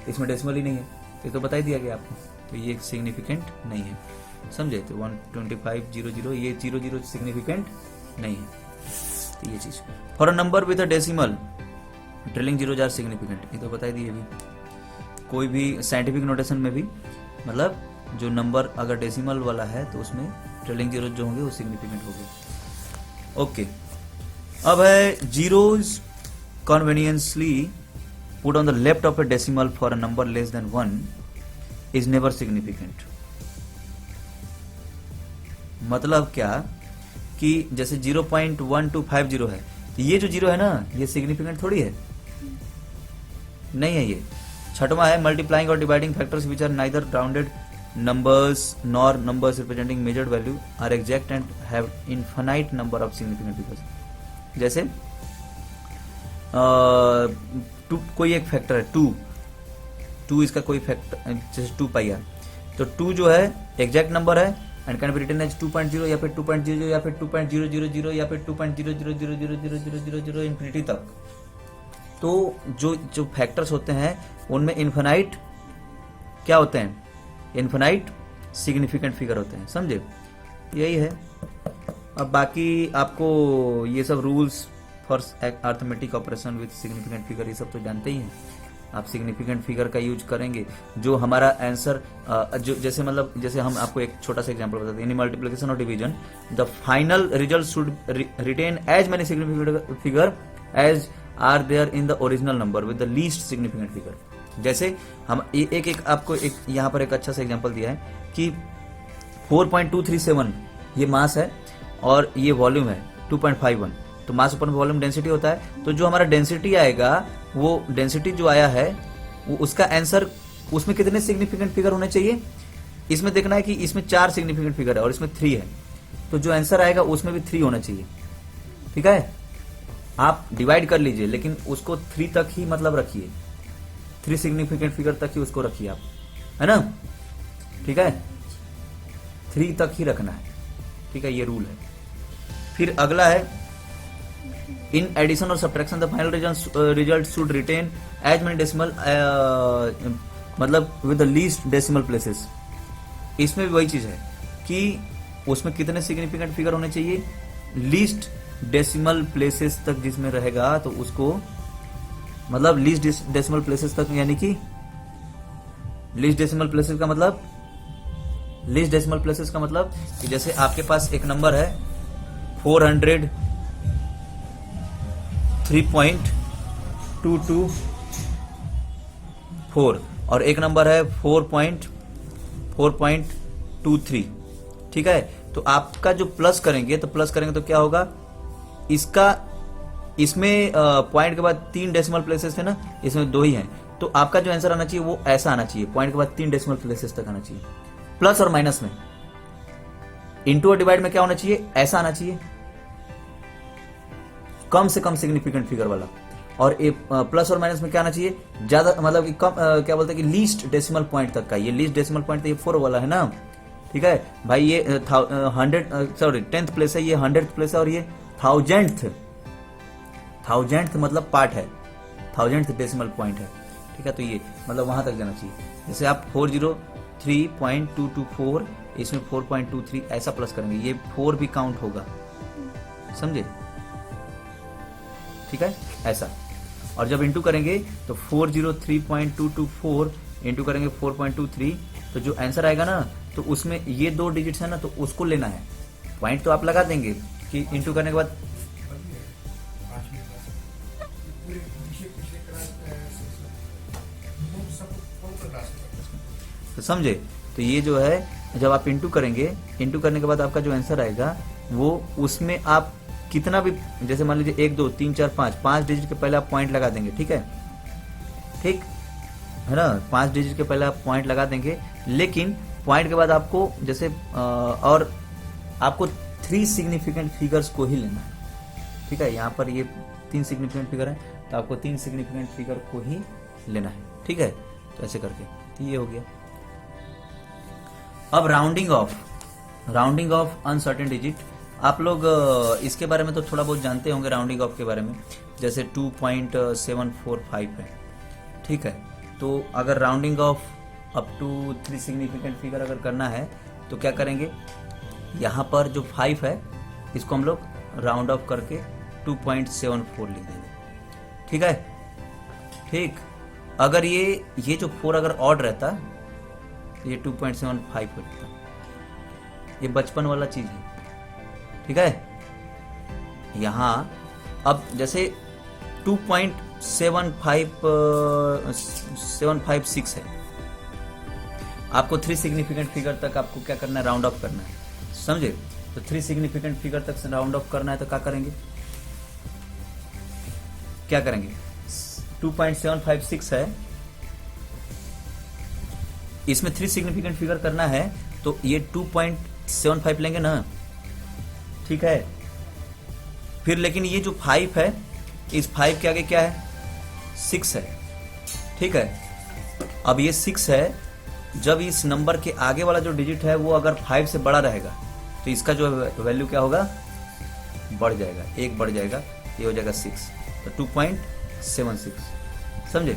इसमें डेसिमल ही नहीं है, ये तो बता ही दिया गया आपको, तो ये सिग्निफिकेंट नहीं है, समझे। तो 12500, ये 00 सिग्निफिकेंट नहीं है, तो ये चीज। For a number with a decimal trailing zeros are significant, ये तो बता ही दिए भी। कोई भी साइंटिफिक नोटेशन में भी, मतलब जो नंबर अगर डेसिमल वाला है तो उसमें ट्रेलिंग जीरो जो होंगे वो सिग्निफिकेंट होंगे, ओके। अब है, zeros conveniently put on the left of a decimal for a number less than 1 is never significant. मतलब क्या कि जैसे 0.1250 है, तो ये जो जीरो है ना, ये सिग्निफिकेंट थोड़ी है, नहीं है ये। छठवां है, मल्टीप्लाइंग और dividing factors which are neither rounded numbers nor numbers representing measured value are exact and have infinite number of significant figures। जैसे कोई एक फैक्टर है 2 इसका कोई फैक्टर, जैसे 2 पाई आर, तो 2 जो है एग्जैक्ट नंबर है and can be written as 2.0 या फिर 2.00 या फिर 2.000 या फिर 2.0000000 इंफिनिटी तक। तो जो फैक्टर्स होते हैं उनमें इन्फिनाइट क्या होते हैं, इन्फिनाइट सिग्निफिकेंट फिगर होते हैं, समझे। यही है। अब बाकी आपको ये सब rules for arithmetic operation with significant figure ये सब तो जानते ही हैं। आप सिग्निफिकेंट फिगर का यूज करेंगे, जो हमारा आंसर जो जैसे मतलब जैसे हम आपको एक छोटा सा एग्जांपल बताते हैं, इन मल्टीप्लिकेशन और division the final result should retain as many significant figure as are there in the original number with the least significant figure. जैसे हम एक आपको एक यहाँ पर एक अच्छा सा एग्जांपल दिया है कि 4.237 ये मास है और ये वॉल्यूम है 2.51, तो मास ऊपर वॉल्यूम डेंसिटी होता है। तो जो हमारा डेंसिटी आएगा, वो डेंसिटी जो आया है वो उसका आंसर, उसमें कितने सिग्निफिकेंट फिगर होने चाहिए, इसमें देखना है कि इसमें 4 सिग्निफिकेंट फिगर है और इसमें 3 है, तो जो आंसर आएगा उसमें भी 3 होना चाहिए। ठीक है, आप डिवाइड कर लीजिए लेकिन उसको 3 तक ही मतलब रखिए, 3 सिग्निफिकेंट फिगर तक ही उसको रखिए आप, है ना। ठीक है, 3 तक ही रखना है। ठीक है, ये रूल है। फिर अगला है इन एडिशन और subtraction the final result should retain as many decimal, मतलब with the least decimal places. इसमें भी वही चीज है कि उसमें कितने सिग्निफिकेंट फिगर होने चाहिए, लीस्ट डेसिमल प्लेसेस तक जिसमें रहेगा तो उसको, मतलब लीस्ट डेसिमल प्लेसेस तक, यानी कि लीस्ट डेसिमल प्लेसेस का मतलब, लीस्ट डेसिमल प्लेसेस का मतलब कि जैसे आपके पास एक नंबर है 403.224 और एक नंबर है 4.23। ठीक है, तो आपका जो प्लस करेंगे तो क्या होगा, इसका, इसमें पॉइंट के बाद 3 डेसिमल प्लेसेस थे ना, इसमें 2 ही हैं, तो आपका जो आंसर आना चाहिए वो ऐसा आना चाहिए, पॉइंट के बाद 3 डेसिमल प्लेसेस तक आना चाहिए। प्लस और माइनस में, इंटू और डिवाइड में क्या होना चाहिए, ऐसा आना चाहिए, कम से कम सिग्निफिकेंट फिगर वाला। और प्लस और माइनस में क्या आना चाहिए, ज्यादा, मतलब कि कम, क्या बोलते हैं कि लीस्ट डेसिमल पॉइंट तक का। ये लीस्ट डेसिमल पॉइंट तो ये 4 वाला है ना। ठीक है भाई, ये 10th प्लेस है, ये 100th प्लेस है, और ये 1000th मतलब पार्ट है, 1000th डेसिमल पॉइंट है। ठीक है, तो ये मतलब वहां तक जाना चाहिए। जैसे आप 403.224, इसमें 4.23 ऐसा प्लस करेंगे, ये 4 भी काउंट होगा, समझे। ठीक है, ऐसा। और जब इंटू करेंगे तो 403.224 इंटू करेंगे 4.23, तो जो आंसर आएगा ना, तो उसमें ये 2 डिजिट्स है ना, तो उसको लेना है। पॉइंट तो आप लगा देंगे कि इंटू करने के बाद, तो समझे। तो ये जो है, जब आप इंटू करेंगे, इंटू करने के बाद आपका जो आंसर आएगा वो, उसमें आप कितना भी, जैसे मान लीजिए 1 2 3 4 5 डिजिट के पहले आप पॉइंट लगा देंगे। ठीक है, ठीक है ना, 5 डिजिट के पहले आप पॉइंट लगा देंगे, लेकिन पॉइंट के बाद आपको जैसे और आपको 3 सिग्निफिकेंट फिगर्स को ही लेना है। ठीक है, यहाँ पर ये 3 सिग्निफिकेंट फिगर है, तो आपको 3 सिग्निफिकेंट फिगर को ही लेना है। ठीक है, तो ऐसे करके ये हो गया। अब राउंडिंग ऑफ अनसर्टेन डिजिट, आप लोग इसके बारे में तो थोड़ा बहुत जानते होंगे, राउंडिंग ऑफ के बारे में। जैसे 2.745 है। ठीक है, तो अगर rounding off up to 3 significant figure अगर करना है तो क्या करेंगे, यहाँ पर जो 5 है इसको हम लोग राउंड ऑफ करके 2.74 लिख देंगे। ठीक है, ठीक। अगर ये जो 4 अगर ऑड रहता तो ये 2.75 होता। ये बचपन वाला चीज है। ठीक है, यहां अब जैसे 2.756 है, आपको 3 सिग्निफिकेंट फिगर तक आपको क्या करना है, राउंड ऑफ करना है, समझे। तो 3 सिग्निफिकेंट फिगर तक से राउंड ऑफ करना है तो क्या करेंगे, 2.756 है, इसमें 3 सिग्निफिकेंट फिगर करना है तो ये 2.75 लेंगे ना। ठीक है, फिर लेकिन ये जो 5 है, इस 5 के आगे क्या है, 6 है। ठीक है, अब ये 6 है, जब इस नंबर के आगे वाला जो डिजिट है वो अगर 5 से बड़ा रहेगा तो इसका जो वैल्यू क्या होगा, बढ़ जाएगा, 1 बढ़ जाएगा, ये हो जाएगा 6, तो 2.76, समझे।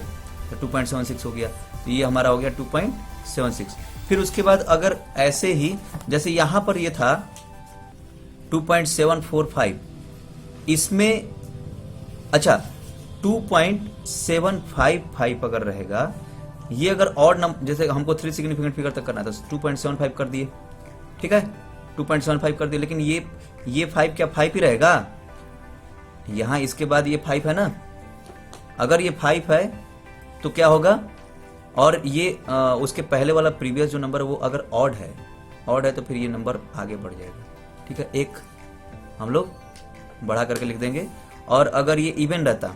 तो 2.76 हो गया, तो ये हमारा हो गया 2.76। फिर उसके बाद अगर ऐसे ही, जैसे यहां पर ये था 2.745 इसमें, अच्छा 2.755 अगर रहेगा, ये अगर ऑड नंबर, जैसे हमको 3 सिग्निफिकेंट फिगर तक करना था, 2.75 कर दिए, ठीक है 2.75 कर दिए, लेकिन ये 5 क्या 5 ही रहेगा, यहां इसके बाद ये 5 है ना, अगर ये 5 है तो क्या होगा, और ये उसके पहले वाला प्रीवियस जो नंबर है वो अगर ऑड है तो फिर ये नंबर आगे बढ़ जाएगा, ठीक है, एक हम लोग बढ़ा करके लिख देंगे, और अगर ये इवन रहता,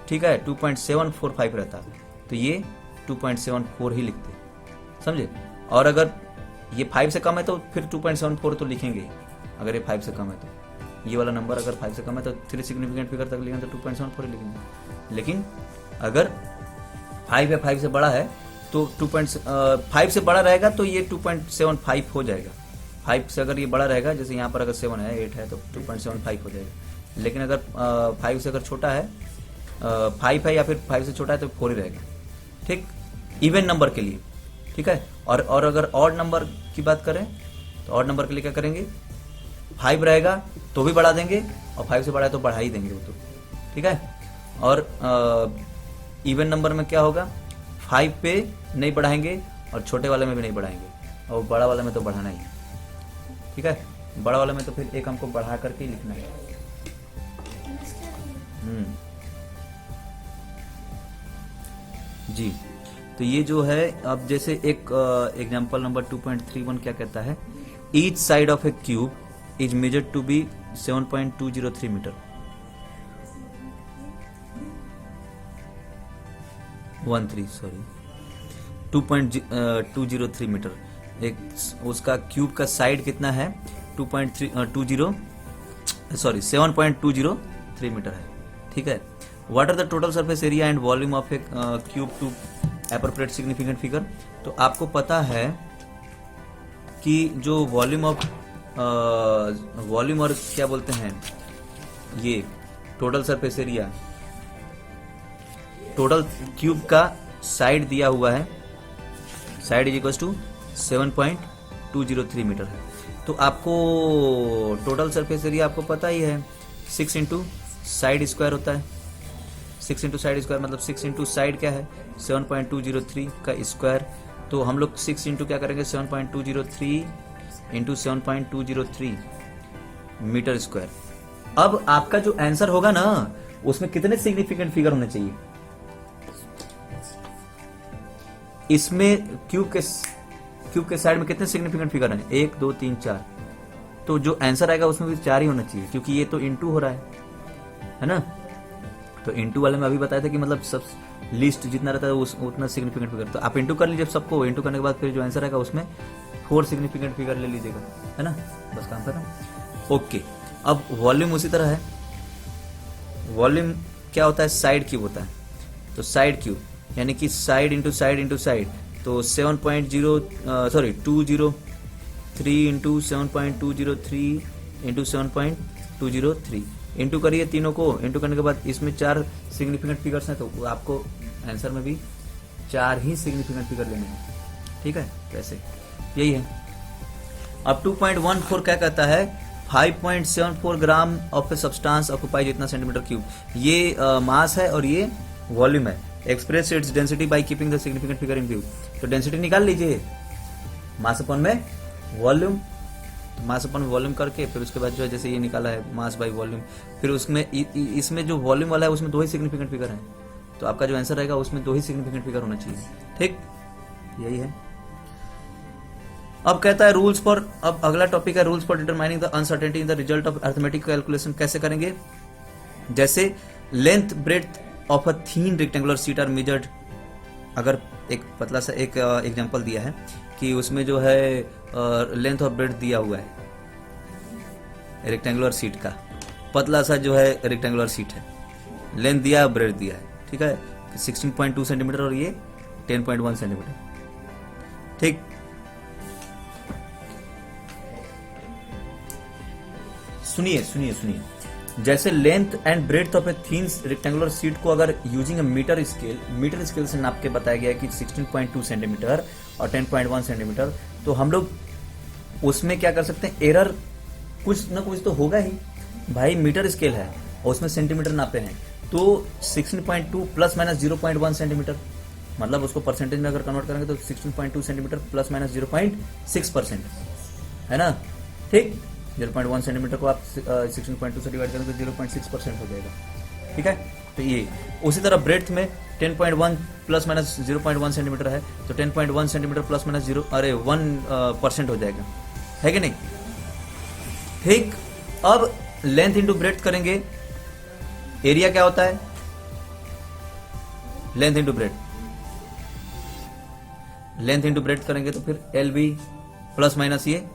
ठीक है 2.745 रहता तो ये 2.74 ही लिखते, समझे, और अगर ये 5 से कम है तो फिर 2.74 तो लिखेंगे, अगर ये 5 से कम है तो ये वाला नंबर अगर 5 से कम है तो 3 सिग्निफिकेंट फिगर तक लिखेंगे तो 2.74 लिखेंगे, लेकिन अगर 5 या 5 से बड़ा है तो 5 से बड़ा रहेगा तो ये 2.75 हो जाएगा, 5 से अगर ये बड़ा रहेगा, जैसे यहाँ पर अगर 7 है 8 है तो 2.75 हो जाएगा, लेकिन अगर 5 से अगर छोटा है, 5 है या फिर 5 से छोटा है तो 4 ही रहेगा, ठीक, इवन नंबर के लिए, ठीक है, और अगर ऑड नंबर की बात करें तो ऑड नंबर के लिए क्या करेंगे, 5 रहेगा तो भी बढ़ा देंगे, और 5 से बड़ा है तो बढ़ा ही देंगे वो तो, ठीक है, और इवन नंबर में क्या होगा, 5 पे नहीं बढ़ाएंगे और छोटे वाले में भी नहीं बढ़ाएंगे, और बड़ा वाले में तो बढ़ाना ही है, ठीक है, बड़ा वाले में तो फिर एक हमको बढ़ा करके ही लिखना है। जी, तो ये जो है, अब जैसे एक एग्जांपल नंबर 2.31 क्या कहता है, each side of a cube is measured to be 7.203 metre, 2.203 metre, एक उसका क्यूब का साइड कितना है 7.203 मीटर है, ठीक है। What are the total surface area and volume of a cube to appropriate significant figure, तो आपको पता है कि जो वॉल्यूम और क्या बोलते हैं, ये total surface area, total cube का साइड दिया हुआ है, side is equal to 7.203 metre है, तो आपको टोटल सरफेस एरिया आपको पता ही है, 6 इंटू साइड स्क्वायर होता है, 6 इंटू साइड स्क्वायर मतलब 6 इंटू साइड क्या है 7.203 का स्क्वायर, तो हम लोग 6 इंटू क्या करेंगे 7.203 इंटू 7.203 मीटर स्क्वायर। अब आपका जो आंसर होगा ना उसमें कितने सिग्निफिकेंट फिगर होने चाहिए, इसमें क्यूब के साइड में कितने सिग्निफिकेंट फिगर हैं, 1 2 3 4, तो जो आंसर आएगा उसमें भी 4 ही होना चाहिए, क्योंकि ये तो इंटू हो रहा है ना, तो इंटू वाले में अभी बताया था कि मतलब सब लिस्ट जितना रहता है उतना सिग्निफिकेंट फिगर, तो आप इंटू कर लीजिए सबको, इंटू करने के बाद फिर जो आंसर आएगा उसमें 4 सिग्निफिकेंट फिगर ले लीजिएगा, है ना, बस काम खत्म। ओके, अब वॉल्यूम उसी तरह है, वॉल्यूम क्या होता है, साइड क्यूब होता है, तो साइड क्यूब यानी कि side into side into side, तो 203 इंटू 7.203 इंटू 7.203 इंटू करिए, तीनों को इंटू करने के बाद इसमें 4 सिग्निफिकेंट फिगर्स हैं, तो आपको आंसर में भी 4 ही सिग्निफिकेंट फिगर लेने हैं, ठीक है, वैसे यही है। अब 2.14 क्या कहता है, 5.74 gram of a substance occupies इतना सेंटीमीटर क्यूब, ये मास है और ये वॉल्यूम है, express its density by keeping the significant figure in view, तो डेंसिटी निकाल लीजिए मास अपन में वॉल्यूम, तो मास अपन वॉल्यूम करके फिर उसके बाद जो है जैसे ये निकाला है मास बाय वॉल्यूम, फिर उसमें इसमें जो वॉल्यूम वाला है उसमें 2 ही सिग्निफिकेंट फिगर हैं, तो आपका जो आंसर रहेगा उसमें 2 ही सिग्निफिकेंट फिगर होना चाहिए, ठीक, यही है। अब कहता है रूल्स फॉर, अब अगला टॉपिक है rules for determining the uncertainty in the result of arithmetic calculation, कैसे करेंगे, जैसे length breadth of a thin rectangular sheet are measured, अगर एक पतला सा एक एग्जांपल दिया है कि उसमें जो है लेंथ और ब्रेड्थ दिया हुआ है रेक्टेंगुलर शीट का, पतला सा जो है रेक्टेंगुलर शीट है, लेंथ दिया है ब्रेड्थ दिया है, ठीक है, 16.2 सेंटीमीटर और ये 10.1 सेंटीमीटर, ठीक। सुनिए, जैसे length and breadth of A thin rectangular sheet को अगर यूजिंग मीटर स्केल से नाप के बताया गया है कि 16.2 सेंटीमीटर और 10.1 सेंटीमीटर, तो हम लोग उसमें क्या कर सकते हैं, एरर कुछ ना कुछ तो होगा ही भाई। मीटर स्केल है और उसमें सेंटीमीटर नापे हैं, तो 16.2 प्लस माइनस 0.1 सेंटीमीटर, मतलब उसको परसेंटेज में अगर कन्वर्ट करेंगे तो 16.2 सेंटीमीटर प्लस माइनस 0.6% है ना। ठीक, 0.1 सेंटीमीटर को आप 16.2 से डिवाइड करेंगे तो 0.6% हो जाएगा। ठीक है, तो ये उसी तरह ब्रेड्थ में 10.1 प्लस माइनस 0.1 सेंटीमीटर है, तो 10.1 सेंटीमीटर प्लस माइनस 1% हो जाएगा, है कि नहीं। ठीक, अब लेंथ इंटू ब्रेड्थ करेंगे, एरिया क्या होता है, length into breadth, length into breadth करेंगे तो फिर एल बी प्लस माइनस ये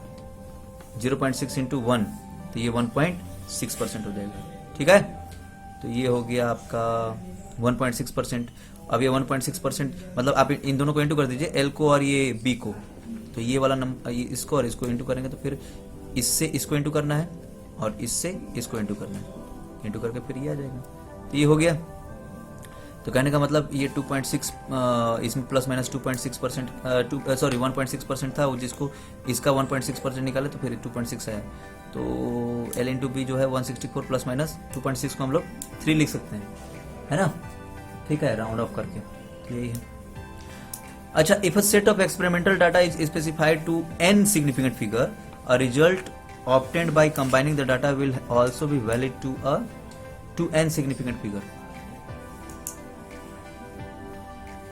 0.6 इंटू 1, तो ये 1.6% हो जाएगा। ठीक है, तो ये हो गया आपका 1.6%। अब ये 1.6% मतलब आप इन दोनों को इंटू कर दीजिए, एल को और ये बी को, तो ये वाला नंबर, इसको और इसको इंटू करेंगे तो फिर इससे इसको इंटू करना है और इससे इसको इंटू करना है, इंटू करके फिर ये आ जाएगा, तो ये हो गया। तो कहने का मतलब ये 2.6 इसमें प्लस माइनस 2.6% 1.6% था, जिसको इसका 1.6% निकाले तो फिर 2.6 आया। तो एल इंटू बी जो है 164 प्लस माइनस 2.6 को हम लोग 3 लिख सकते हैं, है ना। ठीक है, राउंड ऑफ करके तो यही है। अच्छा, if a set of experimental data is specified to n significant figure, a result obtained by combining the data will also be valid to n significant figure।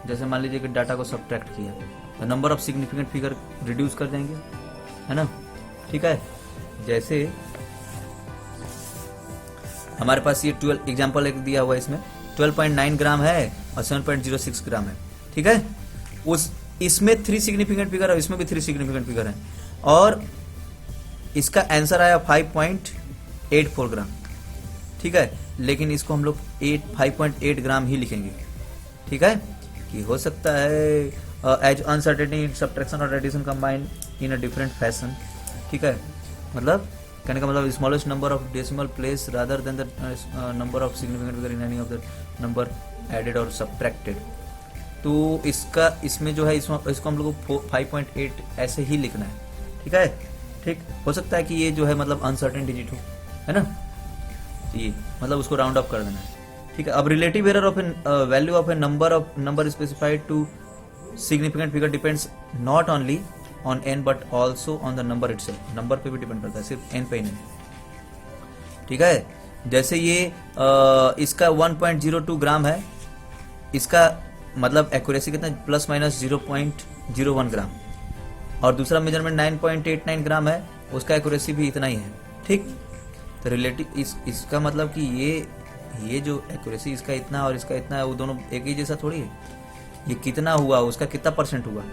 जैसे मान लीजिए कि डाटा को सब्ट्रैक्ट किया तो number of significant figure reduce कर जाएंगे, है ना। ठीक है, जैसे हमारे पास ये 12 एग्जांपल एक दिया हुआ है, इसमें 12.9 ग्राम है और 7.06 ग्राम है। ठीक है, उस इसमें 3 सिग्निफिकेंट फिगर है, इसमें भी 3 सिग्निफिकेंट फिगर है, और इसका आंसर आया 5.84 ग्राम। ठीक है, लेकिन इसको हम लोग 5.8 ग्राम ही लिखेंगे। ठीक है, कि हो सकता है एज अनसर्टेनिटी इन सब्ट्रैक्शन और addition combine in a different fashion. ठीक है, मतलब कहने का मतलब smallest number of decimal place rather than the number of significant figure in any of the number added और सब्ट्रैक्टेड। तो इसका इसमें जो है इसको हम लोग को 5.8 ऐसे ही लिखना है। ठीक है, ठीक, हो सकता है कि ये जो है मतलब अनसर्टेन डिजिट हो, है ना, ये मतलब उसको राउंड ऑफ कर देना है। ठीक है, अब relative error of value of a number specified to significant figure depends not only on n but also on the number itself. Number पे भी डिपेंड करता है, सिर्फ n पे ही नहीं। ठीक है, जैसे ये इसका 1.02 ग्राम है, इसका मतलब एक्यूरेसी कितना, प्लस माइनस 0.01 ग्राम, और दूसरा मेजरमेंट 9.89 ग्राम है, उसका एक्यूरेसी भी इतना ही है। ठीक, तो रिलेटिव इसका मतलब कि ये जो एक्यूरेसी इसका इतना और इसका इतना है, वो दोनों एक ही जैसा थोड़ी है। ये कितना हुआ, उसका कितना परसेंट हुआ,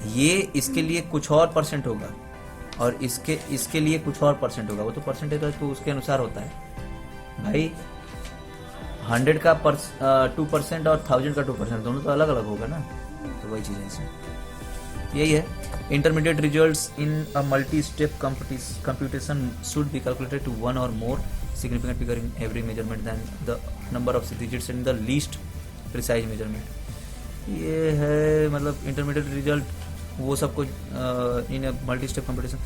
ये इसके लिए कुछ और परसेंट होगा और इसके लिए कुछ और परसेंट होगा। वो तो परसेंटेज तो उसके अनुसार होता है भाई। 100 का 2% और 1000 का 2%, दोनों तो अलग अलग होगा ना, तो वही चीज़ है इसमें। यही है, intermediate results in a multi step computation should be calculated to 1 और मोर significant figure in every measurement than the number of digits in the least precise measurement। ये है मतलब इंटरमीडिएट रिजल्ट वो सबको in multi step computation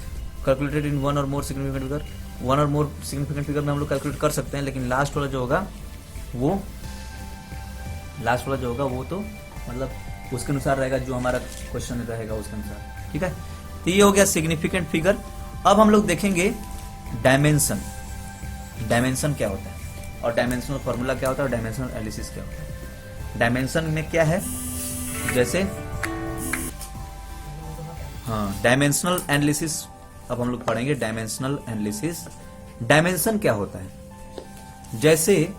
calculated in 1 और मोर सिग्निफिकेंट फिगर। 1 और मोर सिग्निफिकेंट फिगर में हम लोग कैलकुलेट कर सकते हैं, लेकिन लास्ट वाला जो होगा वो तो मतलब उसके अनुसार रहेगा, जो हमारा क्वेश्चन रहेगा उसके अनुसार। ठीक है, तो ये हो गया सिग्निफिकेंट फिगर। अब हम लोग देखेंगे डायमेंशन। डायमेंशन क्या होता है और डायमेंशनल फॉर्मूला क्या होता है और डायमेंशनल एनालिसिस क्या होता है। डायमेंशन में क्या है, जैसे डायमेंशनल एनालिसिस अब हम लोग पढ़ेंगे। डायमेंशनल एनालिसिस, डायमेंशन क्या होता है, जैसे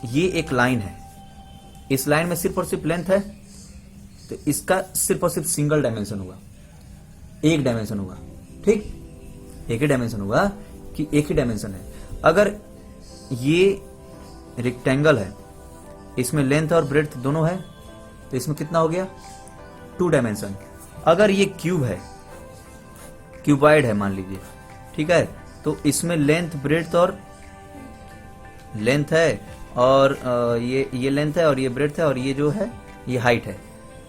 ये एक लाइन है, इस लाइन में सिर्फ और सिर्फ लेंथ है, तो इसका सिर्फ और सिर्फ सिंगल डायमेंशन हुआ, एक डायमेंशन हुआ। ठीक, एक ही डायमेंशन हुआ कि एक ही डायमेंशन है। अगर ये रेक्टेंगल है, इसमें लेंथ और ब्रेड्थ दोनों है, तो इसमें कितना हो गया, 2 डायमेंशन। अगर ये क्यूब है, क्यूबॉइड है मान लीजिए, ठीक है, तो इसमें लेंथ ब्रेड्थ और लेंथ है और ये लेंथ है और ये ब्रेड्थ है और ये जो है ये हाइट है,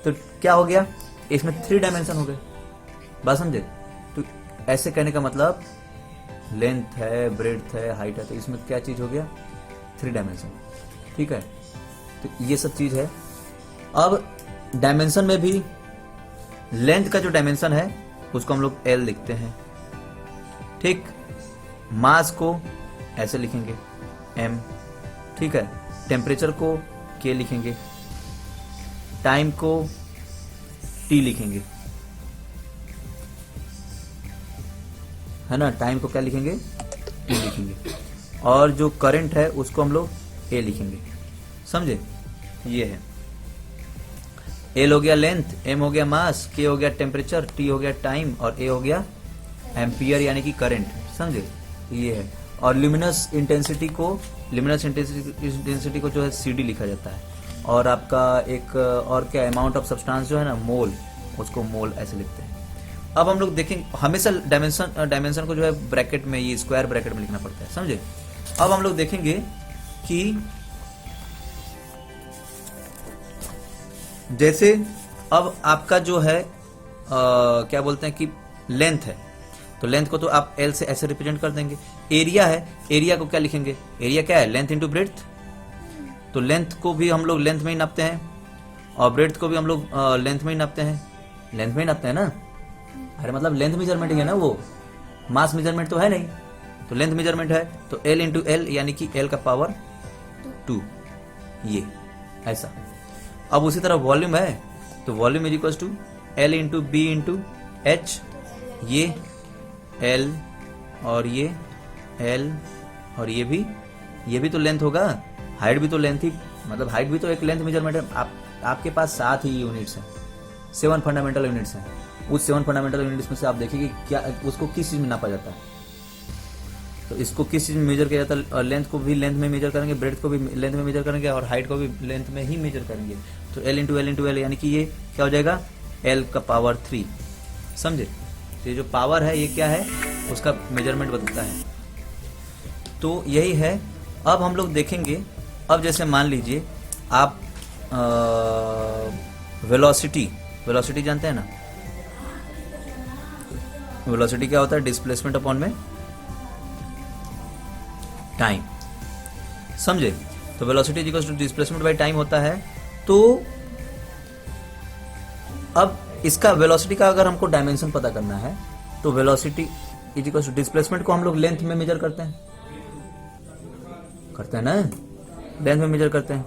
तो क्या हो गया, इसमें 3 डायमेंशन हो गए। बात समझे, तो ऐसे कहने का मतलब लेंथ है, ब्रेड्थ है, हाइट है, तो इसमें क्या चीज हो गया, 3 डायमेंशन। ठीक है, तो ये सब चीज है। अब डायमेंशन में भी लेंथ का जो डायमेंशन है उसको हम लोग L लिखते हैं। ठीक, मास को ऐसे लिखेंगे M। ठीक है, टेम्परेचर को K लिखेंगे, टाइम को T लिखेंगे, है ना, टाइम को क्या लिखेंगे, T लिखेंगे, और जो करंट है उसको हम लोग A लिखेंगे। समझे, ये है। L हो गया लेंथ, M हो गया मास, K हो गया टेम्परेचर, T हो गया टाइम, और A हो गया एम्पियर यानी कि करंट। समझे, ये है। और ल्यूमिनस इंटेंसिटी को जो है CD लिखा जाता है। और आपका एक और क्या, अमाउंट ऑफ सब्सटेंस जो है ना, मोल, उसको मोल ऐसे लिखते हैं। अब हम लोग देखेंगे, हमेशा डायमेंशन को जो है ब्रैकेट में, ये स्क्वायर ब्रैकेट में लिखना पड़ता है। समझे। अब हम लोग देखेंगे कि जैसे अब आपका जो है क्या बोलते हैं कि लेंथ है, तो लेंथ को तो आप L से ऐसे रिप्रेजेंट कर देंगे। एरिया है, एरिया को क्या लिखेंगे, एरिया क्या है, लेंथ इंटू ब्रेड्थ। तो लेंथ को भी हम लोग लेंथ में ही नापते हैं, और ब्रेड्थ को भी हम लोग लेंथ में ही नापते हैं। लेंथ में ही नापते हैं ना, अरे मतलब लेंथ मेजरमेंट ही है ना, वो मास मेजरमेंट तो है नहीं, तो लेंथ मेजरमेंट है, तो L इंटू L यानी कि L का पावर 2, ये ऐसा। अब उसी तरह वॉल्यूम है, तो volume is equal to L into B into H, ये L और ये L और ये भी तो लेंथ होगा, हाइट भी तो लेंथ ही, मतलब हाइट भी तो एक लेंथ मेजरमेंट है। आपके पास 7 ही यूनिट्स हैं, 7 फंडामेंटल यूनिट्स हैं। उस 7 फंडामेंटल यूनिट्स में से आप देखिए कि क्या उसको किस चीज में नापा जाता है, तो इसको किस चीज में मेजर किया जाता है। लेंथ को भी लेंथ में मेजर करेंगे, ब्रेड्थ को भी लेंथ में मेजर करेंगे, और हाइट को भी लेंथ में ही मेजर करेंगे। तो L into L into L यानी कि ये क्या हो जाएगा, L का पावर 3। समझे, तो ये जो पावर है ये क्या है, उसका मेजरमेंट बताता है। तो यही है। अब हम लोग देखेंगे, अब जैसे मान लीजिए आप वेलोसिटी जानते हैं ना, वेलोसिटी क्या होता है, डिस्प्लेसमेंट अपॉन में टाइम। समझे, तो velocity is equal to displacement by time होता है। तो अब इसका वेलोसिटी का अगर हमको डायमेंशन पता करना है, तो velocity is equal to displacement को हम लोग लेंथ में मेजर करते हैं ना, लेंथ में मेजर करते हैं,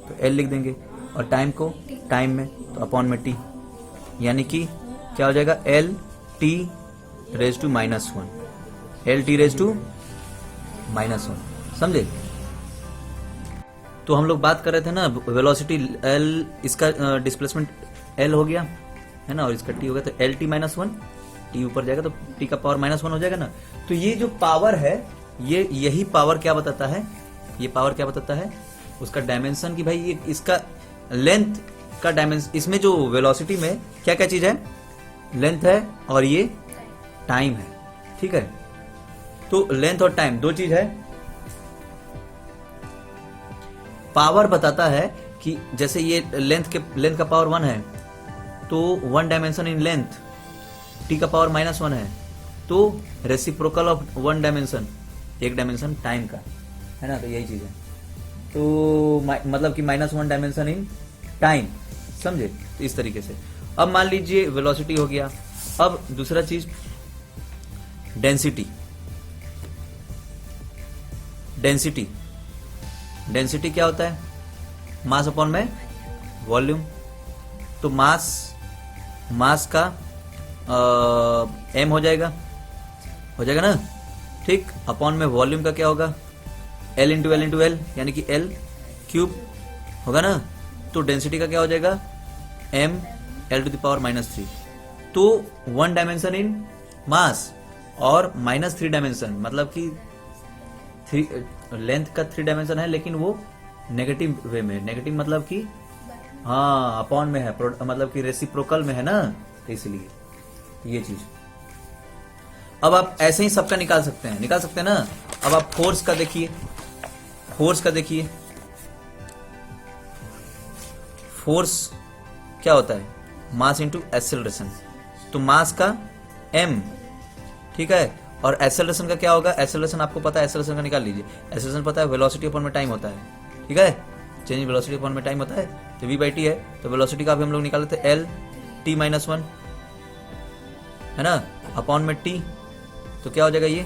तो L लिख देंगे, और टाइम को टाइम में, तो अपॉन में T, यानी कि क्या हो जाएगा, L T raise to -1, L T raise to -1। समझे, तो हम लोग बात कर रहे थे ना, वेलोसिटी L, इसका डिस्प्लेसमेंट L हो गया है ना, और इसका T हो गया, तो L T -1, T ऊपर जाएगा तो T का पावर -1 हो जाएगा ना। तो ये जो पावर है, यही पावर क्या बताता है, ये पावर क्या बताता है, उसका डायमेंशन, कि भाई ये इसका लेंथ का डायमेंशन। इसमें जो वेलोसिटी में क्या क्या चीज है, लेंथ है और ये टाइम है। ठीक है, तो लेंथ और टाइम दो चीज है। पावर बताता है कि जैसे ये लेंथ का पावर 1 है, तो 1 डायमेंशन इन लेंथ, T का पावर -1 है, तो रेसिप्रोकल ऑफ 1 डायमेंशन, एक डायमेंशन टाइम का है ना, तो यही चीज है। तो मतलब कि -1 डायमेंशन इन टाइम। समझे, तो इस तरीके से। अब मान लीजिए वेलोसिटी हो गया। अब दूसरा चीज डेंसिटी क्या होता है, मास अपॉन में वॉल्यूम। तो मास का m हो जाएगा ना, ठीक, अपॉन में वॉल्यूम का क्या होगा, L इंटू L यानी कि L क्यूब होगा ना। तो डेंसिटी का क्या हो जाएगा, m L to the power -3। तो 1 डायमेंशन इन मास और -3 डायमेंशन, मतलब कि लेंथ का 3 डायमेंशन है, लेकिन वो नेगेटिव वे में, नेगेटिव मतलब कि हाँ अपॉन में है, मतलब कि रेसिप्रोकल में है ना, तो इसलिए ये चीज। अब आप ऐसे ही सबका निकाल सकते हैं ना। अब आप फोर्स का देखिए, फोर्स क्या होता है, मास इंटू एक्सेलरेशन। तो मास का m, ठीक है। और एक्सेलरेशन का क्या होगा, एक्सेलरेशन आपको पता है, एक्सेलरेशन का निकाल लीजिए। एक्सेलरेशन पता है वेलोसिटी अपॉन में टाइम होता है, ठीक है, चेंज वेलोसिटी अपॉन में टाइम होता है, तो v/t है। तो वेलोसिटी का भी हम लोग निकाल लेते हैं L(t-1) है ना, अपॉन में t, तो क्या हो जाएगा ये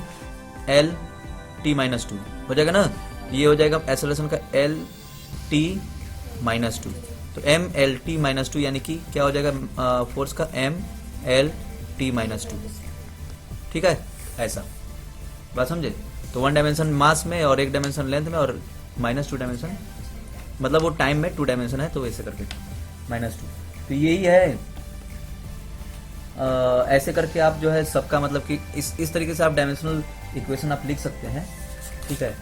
L(t-2) हो जाएगा ना। ये हो जाएगा एक्सेलरेशन का L(t-2), तो mL(t-2) यानी कि क्या हो जाएगा फोर्स का mL(t-2), ठीक है, ऐसा बात समझे। तो 1 डायमेंशन मास में और 1 डायमेंशन लेंथ में और -2 डायमेंशन, मतलब वो टाइम में 2 डायमेंशन है, तो वैसे करके -2। तो यही है, ऐसे करके आप जो है सबका मतलब कि इस तरीके से आप डायमेंशनल इक्वेशन आप लिख सकते हैं, ठीक है।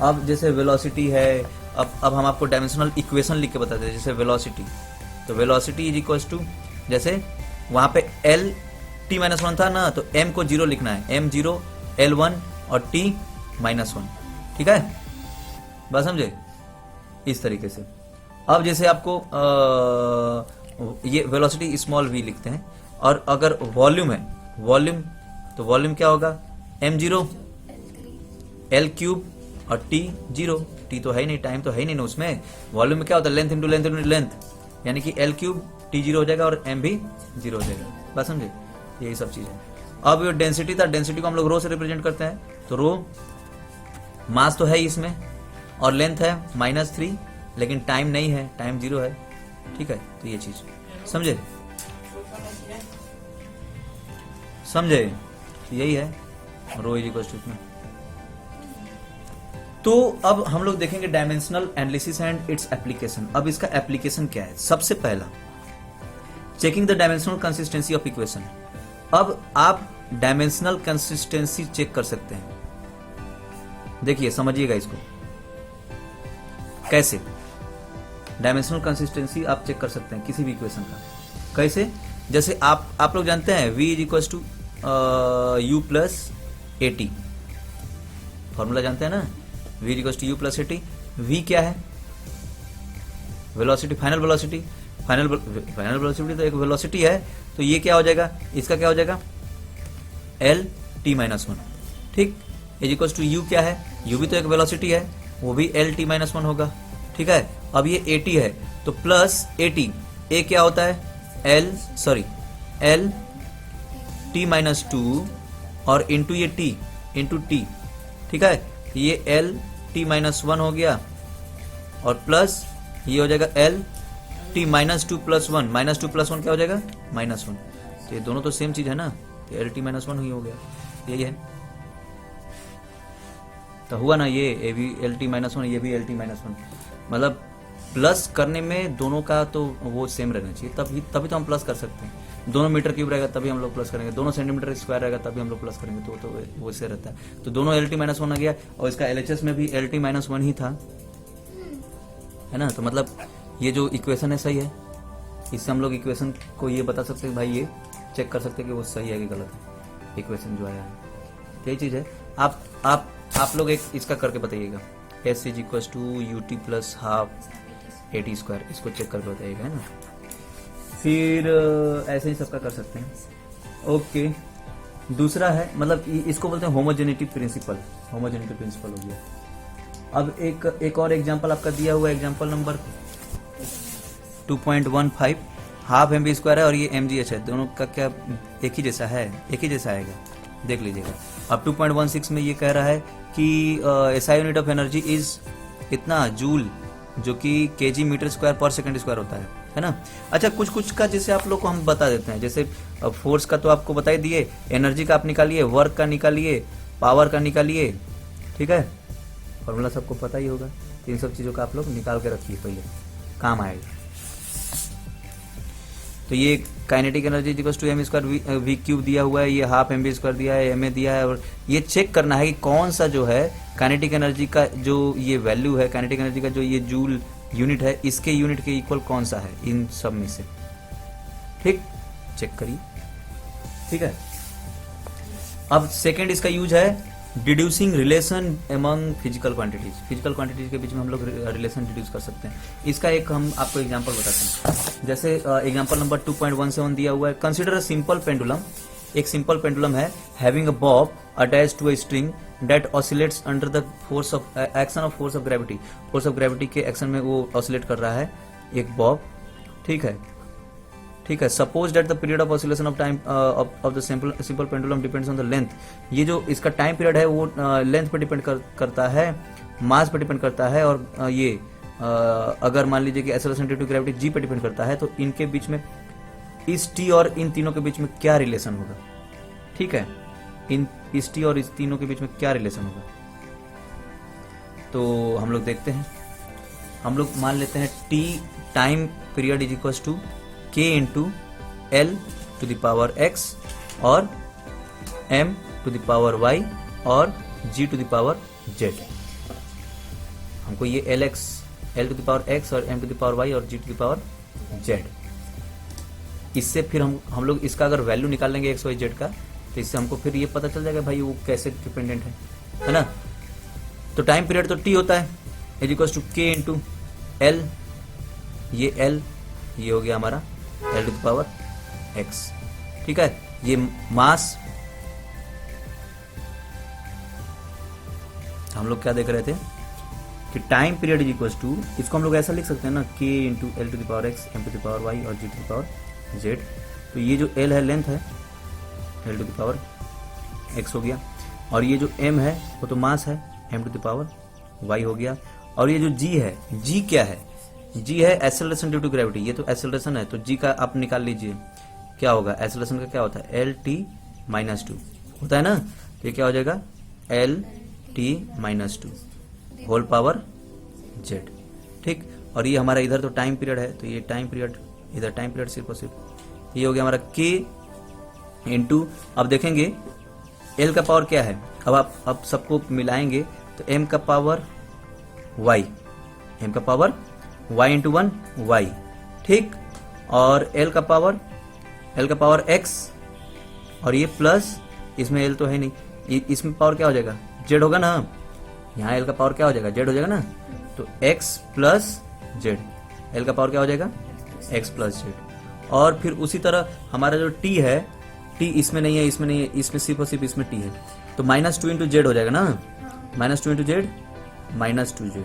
अब जैसे वेलोसिटी है, अब हम आपको डायमेंशनल इक्वेशन लिख के बताते हैं। जैसे वेलोसिटी, तो वेलोसिटी इज इक्वल्स टू, जैसे वहां पे L(t-1) था ना, तो m को 0 लिखना है, m0 L1 और t-1, ठीक है, बात समझे, इस तरीके से। अब जैसे आपको ये वेलोसिटी स्मॉल v लिखते हैं, और अगर वॉल्यूम है, वॉल्यूम, तो वॉल्यूम क्या होगा m0 L³ और t0, t तो है ही नहीं, टाइम तो है ही नहीं ना उसमें। वॉल्यूम में क्या होता है, length into length into length, यानी कि L³ t0 हो जाएगा और m भी 0 हो जाएगा, बात समझे, यही सब चीज है। अब ये डेंसिटी था, डेंसिटी को हम लोग रो से रिप्रेजेंट करते हैं, तो रो मास तो है ही इसमें, और लेंथ है -3, लेकिन टाइम नहीं है, टाइम 0 है, ठीक है। तो ये चीज समझे, समझे, यही है रो इज इक्वल टू इतना। तो अब हम लोग देखेंगे dimensional analysis and its application. अब इसका एप्लीकेशन क्या है, सबसे पहला checking the dimensional consistency of equation. अब आप डायमेंशनल कंसिस्टेंसी चेक कर सकते हैं, देखिए समझिएगा इसको कैसे। डायमेंशनल कंसिस्टेंसी आप चेक कर सकते हैं किसी भी इक्वेशन का, कैसे, जैसे आप लोग जानते हैं v is equal to u plus at, formula जानते हैं ना, v is equal to u plus at। v क्या है, velocity, final velocity, final velocity तो एक वेलोसिटी है, तो ये क्या हो जाएगा, इसका क्या हो जाएगा L(t-1), ठीक, इज इक्वल टू u क्या है, u भी तो एक वेलोसिटी है, वो भी L(t-1) होगा, ठीक है। अब ये at है, तो प्लस at, a क्या होता है L(t-2) और इंटू ये t इंटू t, ठीक है, ये L(t-1) हो गया, और प्लस ये हो जाएगा L(t-2 + 1), -2 + 1 क्या हो जाएगा -1, तो ये दोनों तो सेम चीज है ना, तो L(t-1) ही हो गया, यही है, तो हुआ ना, ये भी L(t-1), ये भी L(t-1), मतलब प्लस करने में दोनों का तो वो सेम रहना चाहिए, तभी तो हम प्लस कर सकते हैं। दोनों मीटर क्यूब रहेगा तभी हम लोग प्लस करेंगे, दोनों सेंटीमीटर स्क्वायर रहेगा तभी हम लोग प्लस करेंगे, तो वैसे रहता है। तो दोनों L(t-1) आ गया, और इसका LHS में भी L(t-1) ही था, है ना, तो मतलब ये जो इक्वेशन है सही है, इससे हम लोग इक्वेशन को ये बता सकते हैं, भाई ये चेक कर सकते हैं कि वो सही है कि गलत है, इक्वेशन जो आया है, यही चीज है। आप लोग एक इसका करके बताइएगा, S is equal to ut plus half at², इसको चेक करके बताइएगा, है ना। फिर ऐसे ही सबका कर सकते हैं, ओके। दूसरा है, मतलब इसको बोलते हैं होमोजेनिटी प्रिंसिपल, होमोजेनिटी प्रिंसिपल हो गया। अब एक और एग्जांपल आपका दिया हुआ है, एग्जांपल नंबर 2.15, हाफ mv² है और ये mgh है, दोनों का क्या एक ही जैसा है, एक ही जैसा आएगा, देख लीजिएगा। अब 2.16 में ये कह रहा है कि SI unit of energy is इतना जूल, जो कि kg m²/s² होता है ना। अच्छा, कुछ का जैसे आप लोग को हम बता देते हैं, जैसे फोर्स का तो आपको बता ही दिए, एनर्जी का आप निकालिए, वर्क का निकालिए, पावर का निकालिए, ठीक है, फॉर्मूला सबको पता ही होगा, इन सब चीज़ों का आप लोग निकाल के रखिए, पहले काम आएगा। तो ये kinetic energy equal to m² v³ दिया हुआ है, ये हाफ mv² दिया है, ma दिया है, और ये चेक करना है कि कौन सा जो है काइनेटिक एनर्जी का जो ये वैल्यू है, काइनेटिक एनर्जी का जो ये जूल यूनिट है, इसके यूनिट के इक्वल कौन सा है इन सब में से, ठीक, चेक करिए, ठीक है। अब सेकेंड इसका यूज है deducing relation among physical quantities, physical quantities के बीच में हम लोग रिलेशन डिड्यूस कर सकते हैं। इसका एक हम आपको एग्जांपल बताते हैं, जैसे एग्जांपल नंबर 2.17 दिया हुआ है, कंसीडर अ सिंपल पेंडुलम एक सिंपल पेंडुलम है having a bob attach to a string that oscillates under the force of action of force of gravity. Force of gravity के एक्शन में वो ऑसिलेट कर रहा है एक बॉब, ठीक है, ठीक है। Suppose that the period of oscillation of time of the simple pendulum depends on the length. ये जो इसका टाइम पीरियड है वो लेंथ पे डिपेंड करता है, मास पे डिपेंड करता है, और ये अगर मान लीजिए कि acceleration due to gravity G पे डिपेंड करता है, तो इनके बीच में इस टी और इन तीनों के बीच में क्या रिलेशन होगा, ठीक है, इस टी और इस तीनों के बीच में क्या रिलेशन होगा। तो हम लोग देखते हैं, हम लोग मान लेते हैं T time period is equal to K into L to the power X और M to the power Y और G to the power Z. हमको ये L to the power X और M to the power Y और G to the power Z, इससे फिर हम लोग इसका अगर वैल्यू निकाल लेंगे एक्स वाई जेड का, तो इससे हमको फिर ये पता चल जाएगा भाई वो कैसे डिपेंडेंट है ना। तो टाइम पीरियड तो टी होता है is equal to K into L, ये एल ये हो गया हमारा L to the power x, ठीक है। ये मास हम लोग क्या देख रहे थे कि time period is equal to, इसको हम लोग ऐसा लिख सकते हैं ना, K into L to the power X M to the power Y और G to the power Z. तो ये जो एल है लेंथ है, L to the power X हो गया, और ये जो एम है वो तो मास है, M to the power Y हो गया, और ये जो जी है, जी क्या है, जी है एक्सेलरेशन ड्यू टू ग्रेविटी। ये तो एक्सेलरेशन है, तो जी का आप निकाल लीजिए क्या होगा, एक्सेलरेशन का क्या होता है, एल टी माइनस टू होता है ना, तो ये क्या हो जाएगा L T minus two whole power Z, ठीक। और ये हमारा इधर तो टाइम पीरियड है, तो ये टाइम पीरियड, इधर टाइम पीरियड सिर्फ और सिर्फ ये हो गया हमारा के इंटू, अब देखेंगे एल का पावर क्या है, अब सबको मिलाएंगे तो एम का पावर वाई, एम का power Y into one Y, ठीक, और एल का पावर एक्स, और ये प्लस, इसमें एल तो है नहीं, इसमें पावर क्या हो जाएगा जेड होगा ना, यहाँ एल का पावर क्या हो जाएगा जेड हो जाएगा ना, तो एक्स प्लस जेड, एल का पावर क्या हो जाएगा एक्स प्लस जेड। और फिर उसी तरह हमारा जो टी है, टी इसमें नहीं है, इसमें नहीं है, इसमें सिर्फ और सिर्फ इसमें टी है, तो माइनस टू इंटू जेड हो जाएगा ना, minus two into Z minus two Z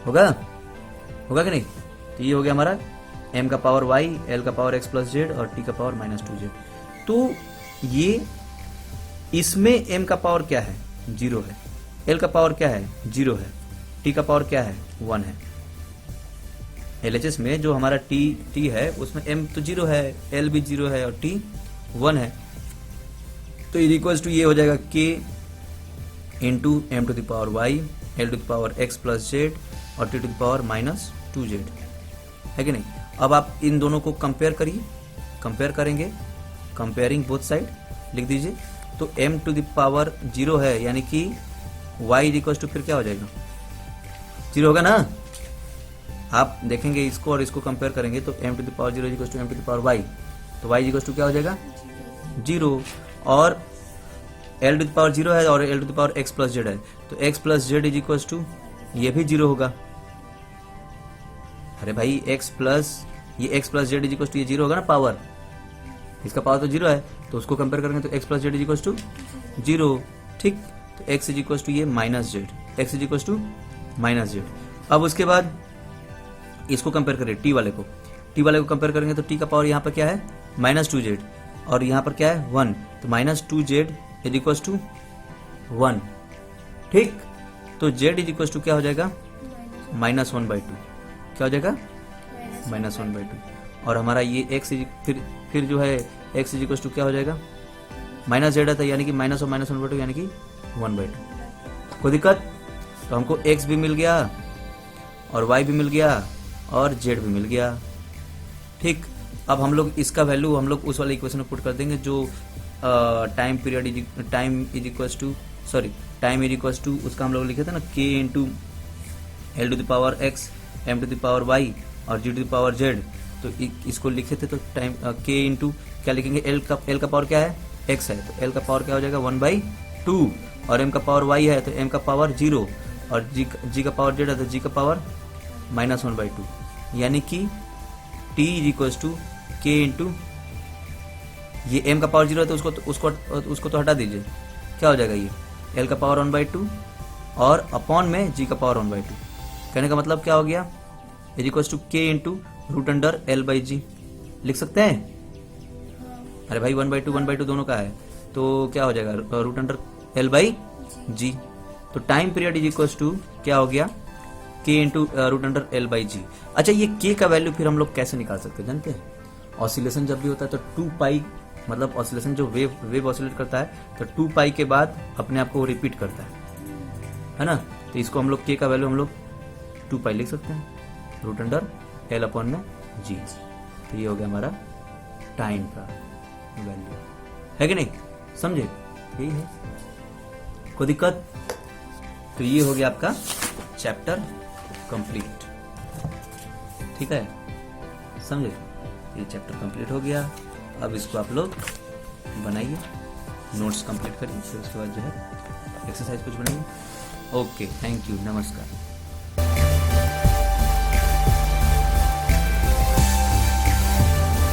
होगा कि नहीं। तो ये हो गया हमारा एम का पावर वाई, एल का पावर एक्स प्लस जेड और टी का पावर माइनस टू जेड। तो ये इसमें एम का पावर क्या है जीरो है, एल का पावर क्या है जीरो है, टी का पावर क्या है वन है। एलएचएस में जो हमारा टी है उसमें एम तो जीरो है, एल भी जीरो है और टी वन है, तो इज इक्वल टू ये हो जाएगा K into M to the power Y, L to the power X plus Z और T to the power minus two Z, है कि नहीं। अब आप इन दोनों को कंपेयर करिए, कंपेयर करेंगे, कंपेयरिंग बोथ साइड लिख दीजिए, तो m to the power zero है, यानी कि y इज इक्वल टू फिर क्या हो जाएगा जीरो होगा ना। आप देखेंगे इसको और इसको कंपेयर करेंगे तो m to the power zero is equal to m to the power y, तो y इज इक्वल टू क्या हो जाएगा जीरो, और l to the power zero है और l to the power x plus Z है, तो x plus Z is equal to ये भी जीरो होगा। अरे भाई x plus Z is equal to ये जीरो होगा ना, पावर, इसका पावर तो जीरो है, तो उसको कंपेयर करेंगे तो x plus Z is equal to zero, ठीक। तो x इज इक्वल टू ये minus Z, x is equal to minus Z. अब उसके बाद इसको कंपेयर करें टी वाले को कंपेयर करेंगे तो टी का पावर यहाँ पर क्या है माइनस टू जेड, और यहाँ पर क्या है वन, तो minus two Z is equal to one, ठीक। तो जेड इज इक्वल टू क्या हो जाएगा माइनस वन बाई टू, क्या हो जाएगा माइनस वन बाई टू, और हमारा ये x फिर जो है x इज इक्वल टू क्या हो जाएगा माइनस जेड आता है, यानी कि माइनस और माइनस वन बाई टू यानी कि वन बाई टू। कोई दिक्कत, तो हमको x भी मिल गया और y भी मिल गया और z भी मिल गया, ठीक। अब हम लोग इसका वैल्यू हम लोग उस वाले इक्वेशन में पुट कर देंगे जो टाइम इज इक्वल टू उसका हम लोग लिखे थे ना k into L to the power X M to the power Y और G to the power Z, तो इसको लिखे थे, तो टाइम k इंटू क्या लिखेंगे एल का पावर क्या है x है, तो एल का पावर क्या हो जाएगा वन बाई टू, और m का पावर y है तो m का पावर जीरो, और g का पावर z है तो g का power minus one by two, यानी कि t is equal to k into ये m का पावर 0 है तो उसको तो हटा दीजिए, क्या हो जाएगा ये l का पावर 1/2 और अपॉन में g का पावर 1/2। कहने का मतलब क्या हो गया, is equals to k into root under l/g लिख सकते हैं। अरे भाई 1/2 दोनों का है तो क्या हो जाएगा रूट अंडर l/g। तो time period is equals to क्या हो गया k into root under l/g। अच्छा ये k का वैल्यू फिर हम लोग कैसे निकाल सकते हैं जानते हैं, ऑसिलेशन जब भी होता है तो 2 पाई, मतलब ऑसिलेशन जो वेव ऑसिलेट करता है तो 2 पाई के बाद अपने आप को रिपीट करता है ना। तो इसको हम लोग k का वैल्यू हम लोग 2 पाई लिख सकते हैं रूट अंडर l अपॉन में g। तो ये हो गया हमारा टाइम का वैल्यू, है कि नहीं, समझे, यही है, कोई दिक्कत। तो ये हो गया आपका चैप्टर कंप्लीट, ठीक है, समझे, ये चैप्टर कंप्लीट हो गया। अब इसको आप लोग बनाइए, नोट्स कंप्लीट करिए, फिर उसके बाद जो है एक्सरसाइज कुछ बनाइए। ओके, थैंक यू, नमस्कार।